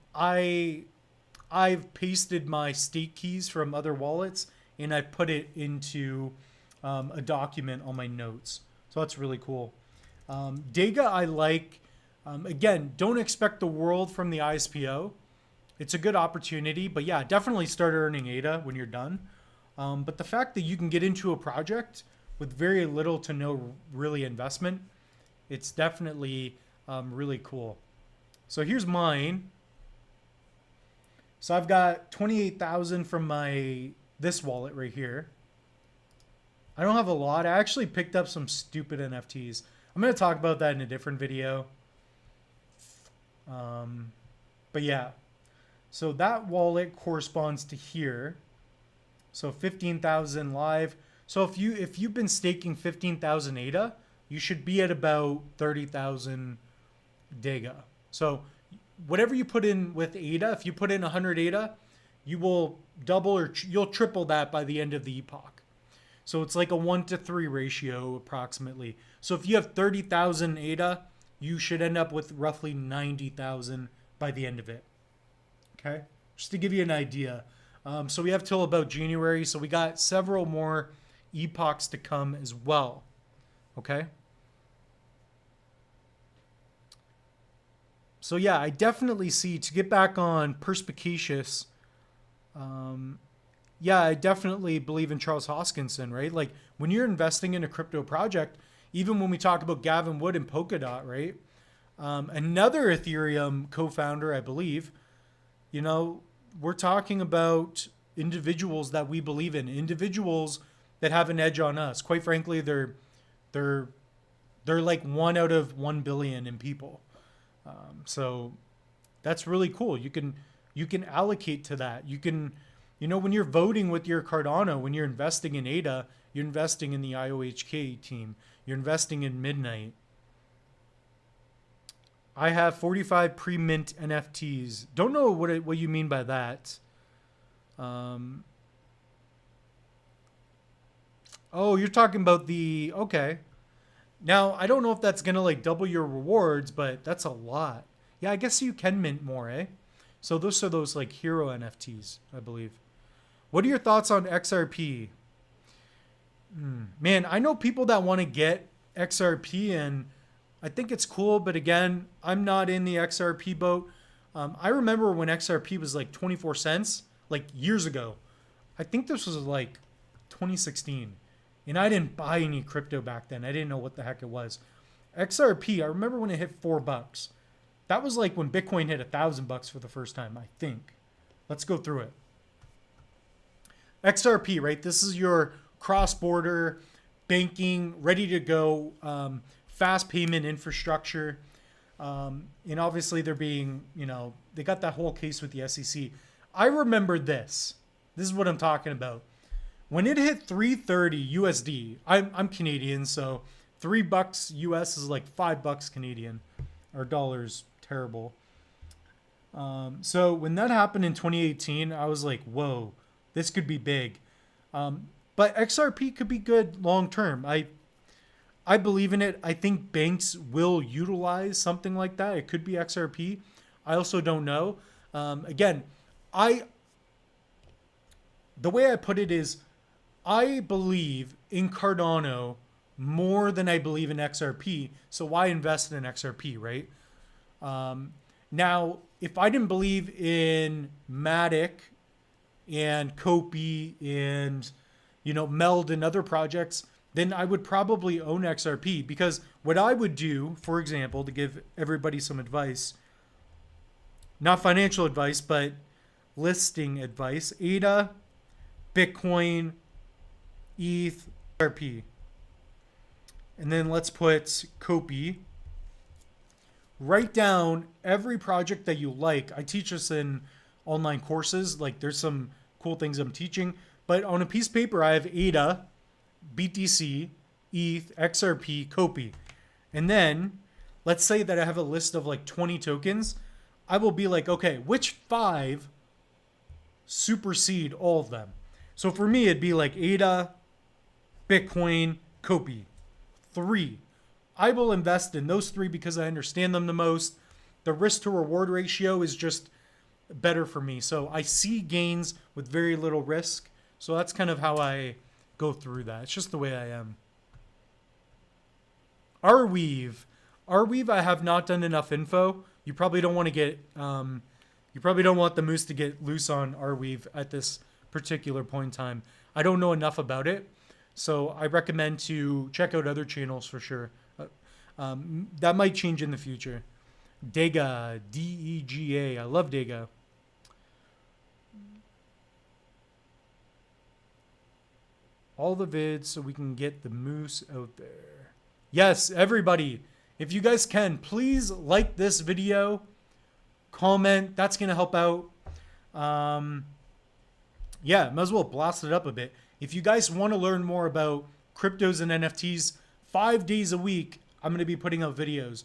pasted my stake keys from other wallets, and I put it into a document on my notes. So that's really cool. Dega, I like. Again, don't expect the world from the ISPO. It's a good opportunity, but yeah, definitely start earning ADA when you're done. But the fact that you can get into a project with very little to no really investment, it's definitely really cool. So here's mine. So I've got 28,000 from this wallet right here. I don't have a lot. I actually picked up some stupid NFTs. I'm going to talk about that in a different video. But yeah. So that wallet corresponds to here. So 15,000 live. So if you've been staking 15,000 ADA, you should be at about 30,000 Dega. So whatever you put in with ADA, if you put in 100 ADA, you will double or you'll triple that by the end of the epoch. So it's like a 1-to-3 ratio approximately. So if you have 30,000 ADA, you should end up with roughly 90,000 by the end of it. Okay, just to give you an idea. So we have till about January. So we got several more epochs to come as well. Okay. So yeah, I definitely see, to get back on perspicacious, yeah, I definitely believe in Charles Hoskinson, right? Like, when you're investing in a crypto project, even when we talk about Gavin Wood and Polkadot, right? Another Ethereum co-founder, I believe, we're talking about individuals that we believe in, individuals that have an edge on us. Quite frankly, they're like 1 out of 1 billion in people. So that's really cool. You can allocate to that. You can, when you're voting with your Cardano, when you're investing in ADA, you're investing in the IOHK team. You're investing in Midnight. I have 45 pre-mint NFTs. Don't know what you mean by that. Oh, you're talking about okay. Now, I don't know if that's going to like double your rewards, but that's a lot. Yeah, I guess you can mint more, eh? So those are those like hero NFTs, I believe. What are your thoughts on XRP? Man, I know people that want to get XRP, and I think it's cool, but again, I'm not in the XRP boat. I remember when XRP was like 24 cents, like years ago. I think this was like 2016. And I didn't buy any crypto back then. I didn't know what the heck it was. XRP, I remember when it hit $4. That was like when Bitcoin hit $1,000 for the first time, I think. Let's go through it. XRP, right? This is your cross-border banking, ready to go, fast payment infrastructure. And obviously they're being, they got that whole case with the SEC. I remember this. This is what I'm talking about. When it hit 330 USD, I'm Canadian, so $3 US is like $5 Canadian, or dollars. Terrible. So when that happened in 2018, I was like, whoa, this could be big. But XRP could be good long term. I believe in it. I think banks will utilize something like that. It could be XRP. I also don't know. Again, I the way I put it is I believe in Cardano more than I believe in XRP. So why invest in XRP, right? Now, if I didn't believe in Matic and Kopi and Meld and other projects, then I would probably own XRP, because what I would do, for example, to give everybody some advice, not financial advice, but listing advice, ADA, Bitcoin, ETH, XRP. And then let's put Kopi. Write down every project that you like. I teach this in online courses. Like, there's some cool things I'm teaching. But on a piece of paper, I have ADA, BTC, ETH, XRP, Kopi. And then let's say that I have a list of like 20 tokens. I will be like, okay, which 5 supersede all of them? So for me, it'd be like ADA, Bitcoin, Kopi. 3. I will invest in those 3 because I understand them the most. The risk to reward ratio is just better for me. So I see gains with very little risk. So that's kind of how I go through that. It's just the way I am. Arweave. Arweave, I have not done enough info. You probably don't want to get, you probably don't want the moose to get loose on Arweave at this particular point in time. I don't know enough about it. So I recommend to check out other channels for sure. That might change in the future. Dega, D-E-G-A. I love Dega. All the vids so we can get the moose out there. Yes, everybody. If you guys can, please like this video. Comment. That's going to help out. Yeah, might as well blast it up a bit. If you guys want to learn more about cryptos and NFTs, 5 days a week, I'm going to be putting out videos.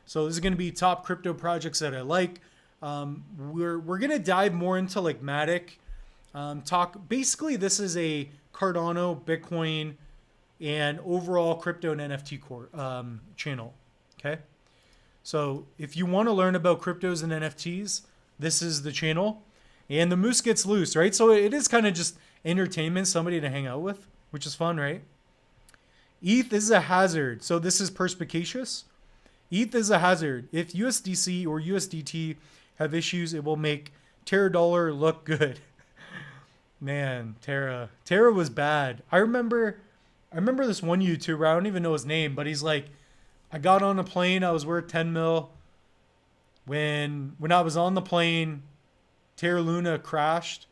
So this is going to be top crypto projects that I like. We're going to dive more into like Matic. Basically, this is a Cardano, Bitcoin, and overall crypto and NFT channel. Okay. So if you want to learn about cryptos and NFTs, this is the channel. And the moose gets loose, right? So it is kind of just entertainment, somebody to hang out with, which is fun, right? ETH is a hazard. So this is perspicacious. ETH is a hazard. If USDC or USDT have issues, it will make Terra Dollar look good. Man, Terra was bad. I remember this one YouTuber, I don't even know his name, but he's like, I got on a plane, I was worth 10 mil. When I was on the plane, Terra Luna crashed.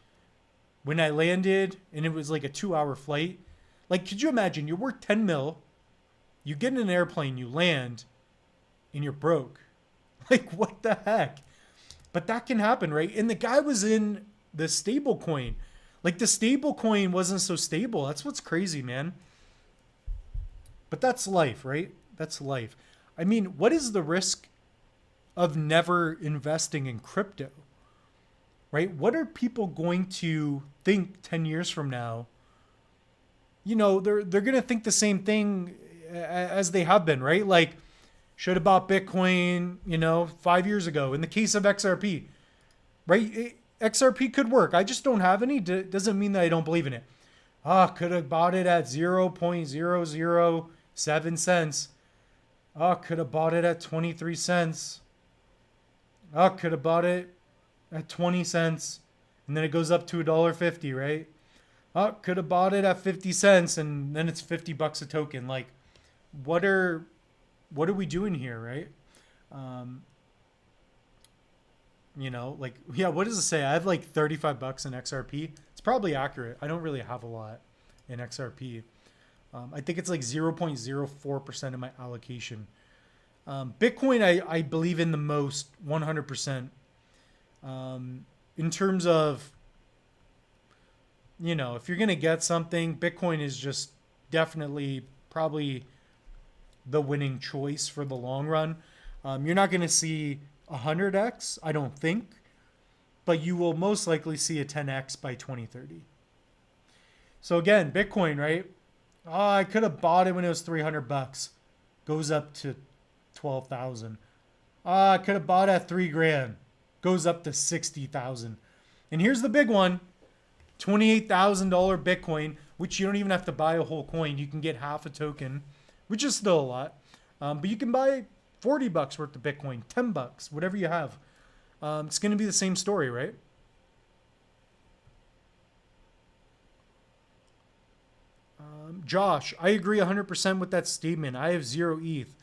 When I landed, and it was like a 2-hour flight. Like, could you imagine? You're worth 10 mil. You get in an airplane, you land, and you're broke. Like, what the heck? But that can happen, right? And the guy was in the stable coin. Like, the stable coin wasn't so stable. That's what's crazy, man. But that's life, right? That's life. I mean, what is the risk of never investing in crypto? Right? What are people going to think 10 years from now? You know, they're going to think the same thing as they have been, right? Like, should have bought Bitcoin, 5 years ago. In the case of XRP, right? XRP could work. I just don't have any. Doesn't mean that I don't believe in it. Could have bought it at 0.007 cents. Could have bought it at 23 cents. Could have bought it at 20 cents, and then it goes up to $1.50, right? Could have bought it at 50 cents, and then it's $50 a token. Like, what are we doing here, right? What does it say? I have like $35 in XRP. It's probably accurate. I don't really have a lot in XRP. I think it's like 0.04% of my allocation. Bitcoin, I believe in the most, 100%. In terms of, if you're going to get something, Bitcoin is just definitely probably the winning choice for the long run. You're not going to see 100x, I don't think. but you will most likely see a 10x by 2030. So again, Bitcoin, right? Oh, I could have bought it when it was $300. Goes up to 12,000. I could have bought it at $3,000. Goes up to 60,000. And here's the big one. $28,000 Bitcoin, which you don't even have to buy a whole coin. You can get half a token, which is still a lot. But you can buy $40 worth of Bitcoin, $10, whatever you have. It's going to be the same story, right? Josh, I agree 100% with that statement. I have 0 ETH.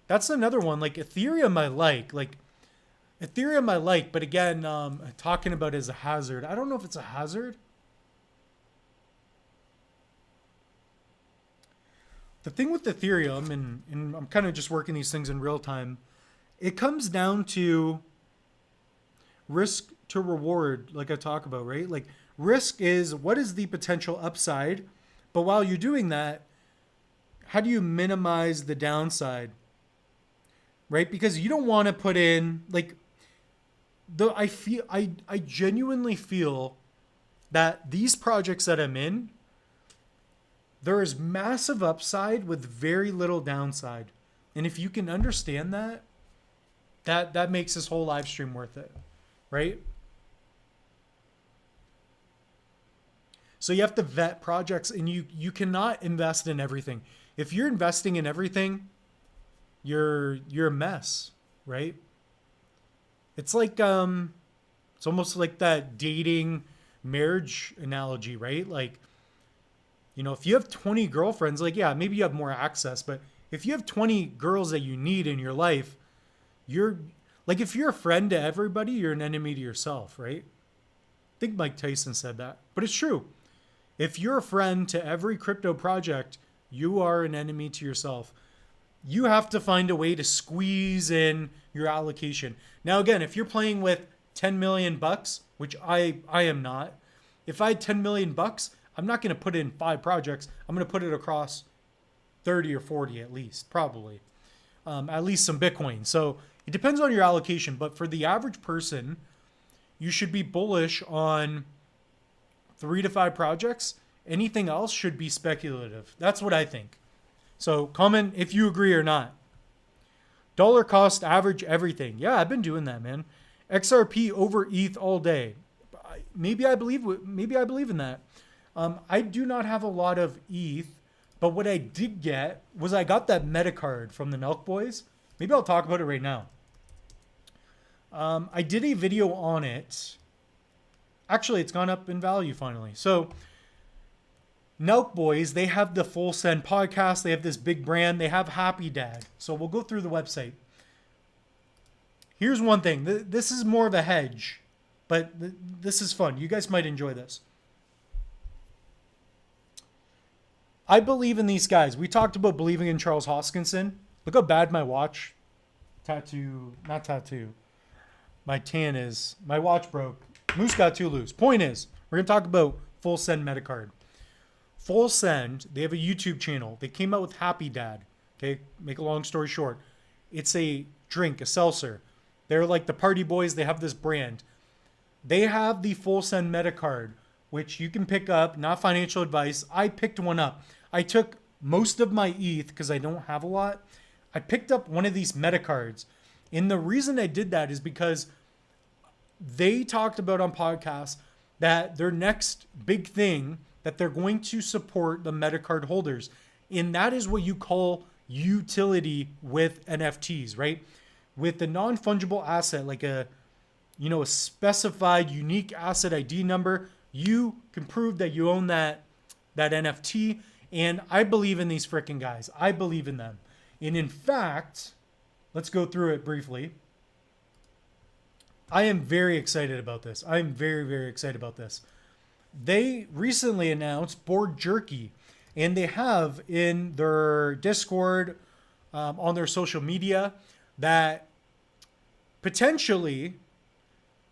That's another one. Like Ethereum, I like. But again, talking about it as a hazard. I don't know if it's a hazard. The thing with Ethereum, and I'm kind of just working these things in real time, it comes down to risk to reward, like I talk about, right? Like risk is what is the potential upside, but while you're doing that, how do you minimize the downside, right? Because you don't want to put in like I genuinely feel that these projects that I'm in, there is massive upside with very little downside. And if you can understand that, that makes this whole live stream worth it, right? So you have to vet projects, and you cannot invest in everything. If you're investing in everything, you're a mess, right? It's like it's almost like that dating marriage analogy, right? Like, you know, if you have 20 girlfriends, like, yeah, maybe you have more access, but if you have 20 girls that you need in your life, you're like, if you're a friend to everybody, you're an enemy to yourself, right? I think Mike Tyson said that, but it's true. If you're a friend to every crypto project, you are an enemy to yourself. You have to find a way to squeeze in your allocation. Now, again, if you're playing with 10 million bucks, which I am not, if I had 10 million bucks, I'm not going to put in 5 projects. I'm going to put it across 30 or 40 at least, probably. At least some Bitcoin. So it depends on your allocation. But for the average person, you should be bullish on 3 to 5 projects. Anything else should be speculative. That's what I think. So comment if you agree or not. Dollar cost average everything. Yeah, I've been doing that, man. XRP over ETH all day. Maybe I believe in that. I do not have a lot of ETH, but what I did get was I got that meta card from the Nelk Boys. Maybe I'll talk about it right now. I did a video on it. Actually, it's gone up in value finally. So Nelk Boys, they have the Full Send podcast. They have this big brand. They have Happy Dad. So we'll go through the website. Here's one thing. This is more of a hedge, but this is fun. You guys might enjoy this. I believe in these guys. We talked about believing in Charles Hoskinson. Look how bad my watch not tattoo. My tan is. My watch broke. Moose got too loose. Point is, we're going to talk about Full Send Metacard. Full Send, they have a YouTube channel. They came out with Happy Dad. Okay, make a long story short. It's a drink, a seltzer. They're like the party boys. They have this brand. They have the Full Send Metacard, which you can pick up. Not financial advice. I picked one up. I took most of my ETH because I don't have a lot. I picked up one of these Metacards. And the reason I did that is because they talked about on podcasts that their next big thing that they're going to support the Metacard holders. And that is what you call utility with NFTs, right? With the non-fungible asset, like a specified unique asset ID number, you can prove that you own that NFT. And I believe in these freaking guys. I believe in them. And in fact, let's go through it briefly. I am very excited about this. I am very, very excited about this. They recently announced Board Jerky, and they have in their Discord, on their social media, that potentially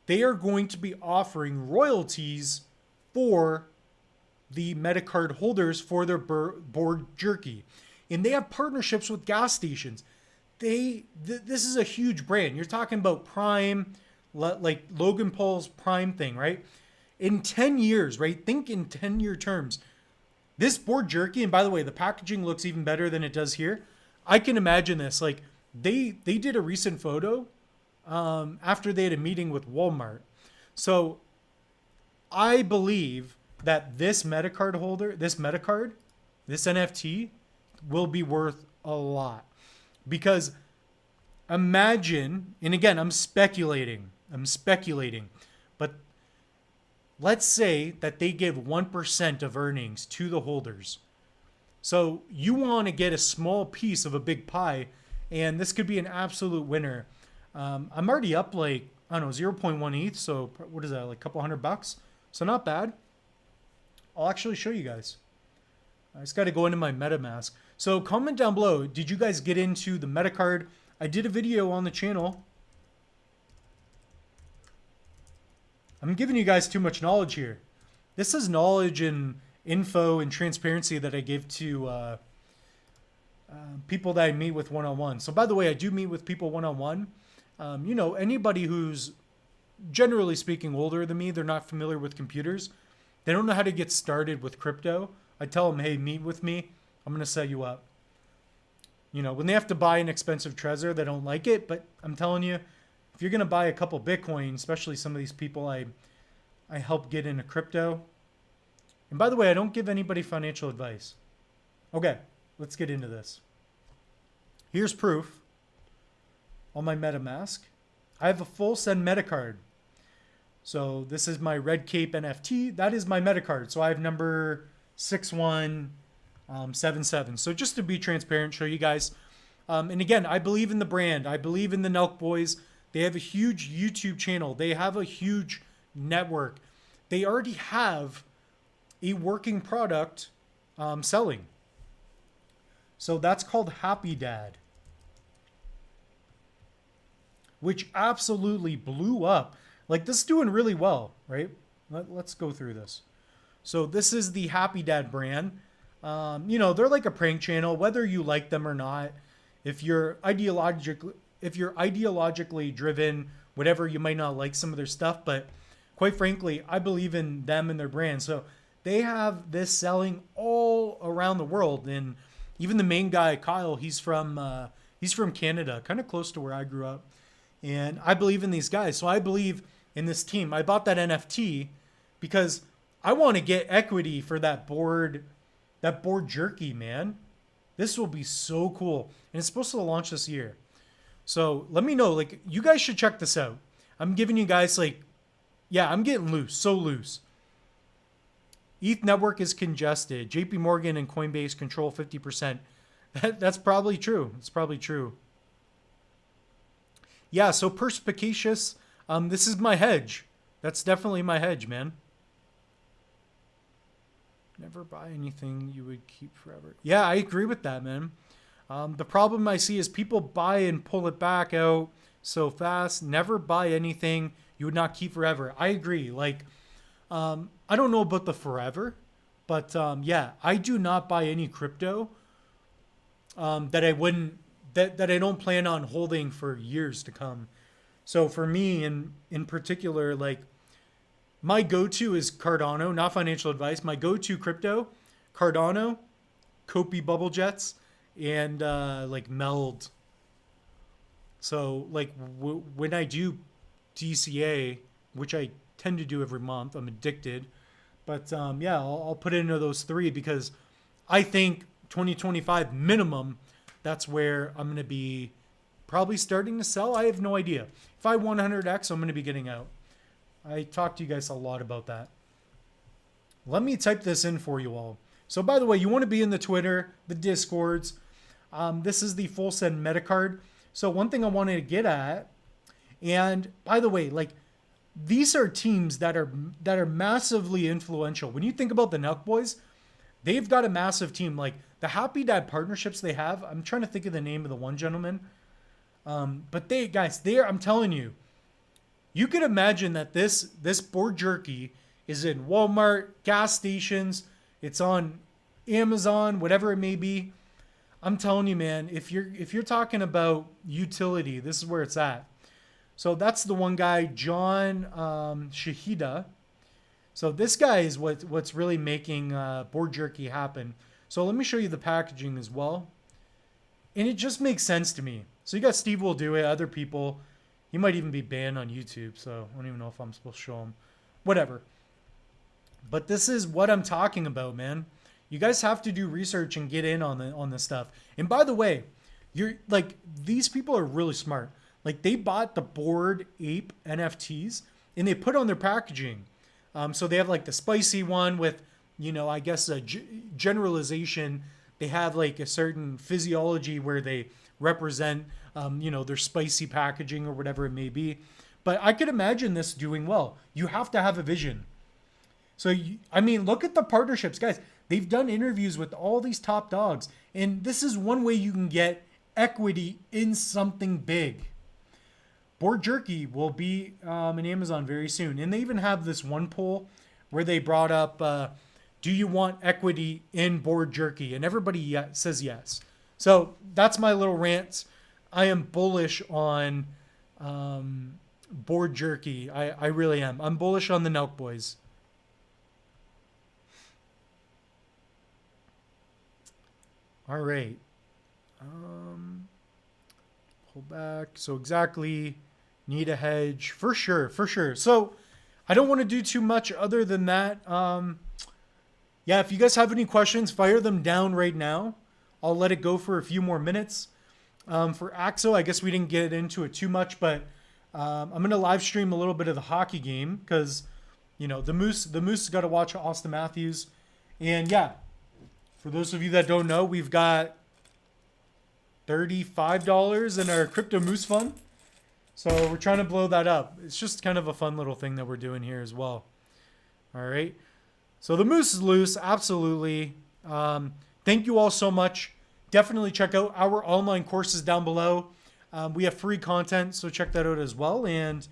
they are going to be offering royalties for the Metacard holders for their Board Jerky. And they have partnerships with gas stations. This is a huge brand. You're talking about Prime, like Logan Paul's Prime thing, right? In 10 years, right? Think in 10-year terms. This board jerky, and by the way, the packaging looks even better than it does here. I can imagine this. Like they did a recent photo after they had a meeting with Walmart. So I believe that this Metacard holder, this NFT will be worth a lot. Because imagine, and again, I'm speculating, but let's say that they give 1% of earnings to the holders. So you want to get a small piece of a big pie, and this could be an absolute winner. I'm already up like, I don't know, 0.1 ETH. So what is that, like a couple $100? So not bad. I'll actually show you guys. I just got to go into my MetaMask. So comment down below, did you guys get into the Metacard? I did a video on the channel. I'm giving you guys too much knowledge here. This is knowledge and info and transparency that I give to people that I meet with one-on-one. So by the way, I do meet with people one-on-one. You know, anybody who's generally speaking older than me, they're not familiar with computers. They don't know how to get started with crypto. I tell them, hey, meet with me. I'm going to set you up. You know, when they have to buy an expensive Trezor, they don't like it. But I'm telling you, if you're going to buy a couple Bitcoin, especially some of these people I help get into crypto. And by the way, I don't give anybody financial advice. Okay, let's get into this. Here's proof on my MetaMask. I have a full send Metacard. So this is my Red Cape NFT. That is my Metacard. So I have number 6177. So just to be transparent, show you guys. And again, I believe in the brand. I believe in the Nelk Boys. They have a huge YouTube channel. They have a huge network. They already have a working product selling. So that's called Happy Dad, which absolutely blew up. Like this is doing really well, right? Let's go through this. So this is the Happy Dad brand. You know, they're like a prank channel, whether you like them or not. If you're ideologically driven, whatever, you might not like some of their stuff, but quite frankly, I believe in them and their brand. So they have this selling all around the world. And even the main guy, Kyle, he's from Canada, kind of close to where I grew up. And I believe in these guys. So I believe in this team. I bought that NFT because I want to get equity for that board jerky, man. This will be so cool. And it's supposed to launch this year. So let me know, like, you guys should check this out. I'm giving you guys like, yeah, I'm getting loose, so loose. ETH network is congested. JP Morgan and Coinbase control 50%. That's probably true. It's probably true. Yeah, so perspicacious. This is my hedge. That's definitely my hedge, man. Never buy anything you would keep forever. Yeah, I agree with that, man. The problem I see is people buy and pull it back out so fast. Never buy anything you would not keep forever. I agree. Like, I don't know about the forever, but yeah, I do not buy any crypto that I don't plan on holding for years to come. So for me, in particular, like my go-to is Cardano. Not financial advice. My go-to crypto, Cardano, Kopi Bubble Jets, and like Meld. So like when I do DCA, which I tend to do every month, I'm addicted. But yeah, I'll put it into those three because I think 2025 minimum, that's where I'm going to be probably starting to sell. I have no idea. If I 100x, I'm going to be getting out. I talked to you guys a lot about that. Let me type this in for you all. So by the way, you want to be in the Twitter, the Discords. This is the full send Metacard. So one thing I wanted to get at, and by the way, like these are teams that are massively influential. When you think about the Nelk Boys, they've got a massive team. Like the Happy Dad partnerships they have. I'm trying to think of the name of the one gentleman. But I'm telling you, you could imagine that this board jerky is in Walmart, gas stations. It's on Amazon, whatever it may be. I'm telling you, man, if you're talking about utility, this is where it's at. So that's the one guy, John Shahida. So this guy is what's really making Board Jerky happen. So let me show you the packaging as well. And it just makes sense to me. So you got Steve will do it, other people. He might even be banned on YouTube, so I don't even know if I'm supposed to show him. Whatever. But this is what I'm talking about, man. You guys have to do research and get in on this stuff. And by the way, you're like, these people are really smart. Like, they bought the Bored Ape NFTs and they put on their packaging. So they have like the spicy one with, you know, I guess a generalization. They have like a certain physiology where they represent, you know, their spicy packaging or whatever it may be. But I could imagine this doing well. You have to have a vision. So, I mean, look at the partnerships, guys. They've done interviews with all these top dogs. And this is one way you can get equity in something big. Board Jerky will be in Amazon very soon. And they even have this one poll where they brought up, do you want equity in Board Jerky? And everybody says yes. So that's my little rant. I am bullish on Board Jerky. I really am. I'm bullish on the Nelk Boys. All right. Pull back. So exactly, need a hedge for sure, for sure. So I don't want to do too much other than that. Yeah, if you guys have any questions, fire them down right now. I'll let it go for a few more minutes. For Axo, I guess we didn't get into it too much, but I'm going to live stream a little bit of the hockey game because, you know, the Moose has got to watch Austin Matthews. And yeah, for those of you that don't know, we've got $35 in our Crypto Moose Fund. So we're trying to blow that up. It's just kind of a fun little thing that we're doing here as well. All right. So the Moose is loose. Absolutely. Thank you all so much. Definitely check out our online courses down below. We have free content, so check that out as well. And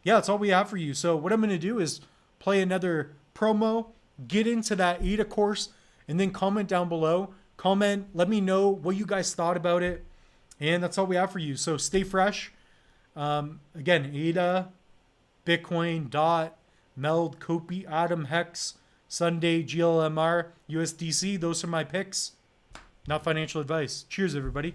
yeah, that's all we have for you. So what I'm going to do is play another promo, get into that ADA course, and then comment down below. Comment, let me know what you guys thought about it. And that's all we have for you. So stay fresh. Again, ADA, Bitcoin, DOT, MELD, Kopi, Atom, Hex, Sunday, GLMR, USDC. Those are my picks. Not financial advice. Cheers, everybody.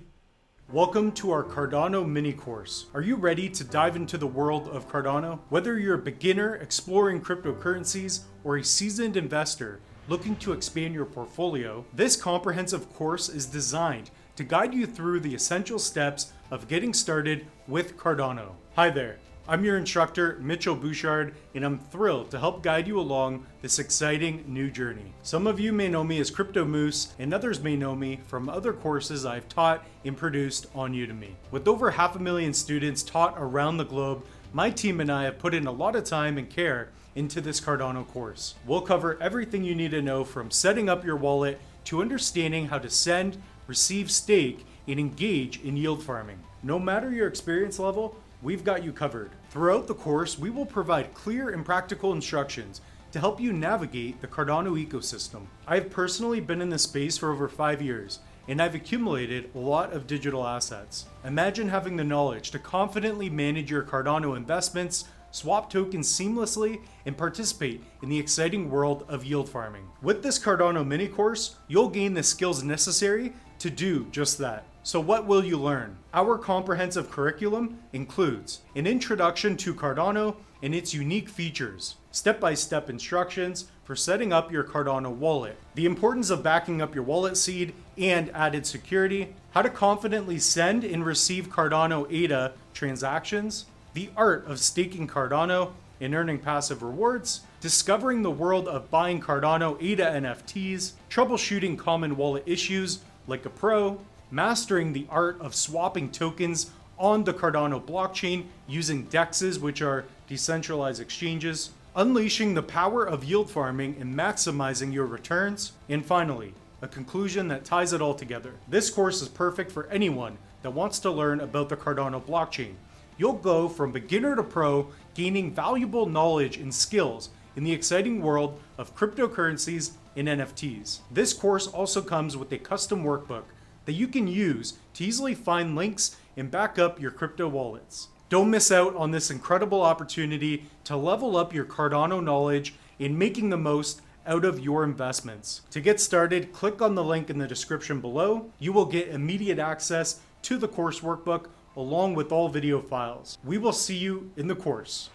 Welcome to our Cardano mini course. Are you ready to dive into the world of Cardano? Whether you're a beginner exploring cryptocurrencies or a seasoned investor looking to expand your portfolio, this comprehensive course is designed to guide you through the essential steps of getting started with Cardano. Hi there, I'm your instructor, Mitchell Bouchard, and I'm thrilled to help guide you along this exciting new journey. Some of you may know me as Crypto Moose, and others may know me from other courses I've taught and produced on Udemy. With over 500,000 students taught around the globe, my team and I have put in a lot of time and care into this Cardano course. We'll cover everything you need to know from setting up your wallet to understanding how to send, receive, stake, and engage in yield farming. No matter your experience level, we've got you covered. Throughout the course, we will provide clear and practical instructions to help you navigate the Cardano ecosystem. I've personally been in this space for over 5 years, and I've accumulated a lot of digital assets. Imagine having the knowledge to confidently manage your Cardano investments, swap tokens seamlessly, and participate in the exciting world of yield farming. With this Cardano mini course, you'll gain the skills necessary to do just that. So what will you learn? Our comprehensive curriculum includes an introduction to Cardano and its unique features, step-by-step instructions for setting up your Cardano wallet, the importance of backing up your wallet seed and added security, how to confidently send and receive Cardano ADA transactions, the art of staking Cardano and earning passive rewards, discovering the world of buying Cardano ADA NFTs, troubleshooting common wallet issues like a pro, mastering the art of swapping tokens on the Cardano blockchain using DEXs, which are decentralized exchanges, unleashing the power of yield farming and maximizing your returns, and finally, a conclusion that ties it all together. This course is perfect for anyone that wants to learn about the Cardano blockchain. You'll go from beginner to pro, gaining valuable knowledge and skills in the exciting world of cryptocurrencies and NFTs. This course also comes with a custom workbook that you can use to easily find links and back up your crypto wallets. Don't miss out on this incredible opportunity to level up your Cardano knowledge in making the most out of your investments. To get started, click on the link in the description below. You will get immediate access to the course workbook along with all video files. We will see you in the course.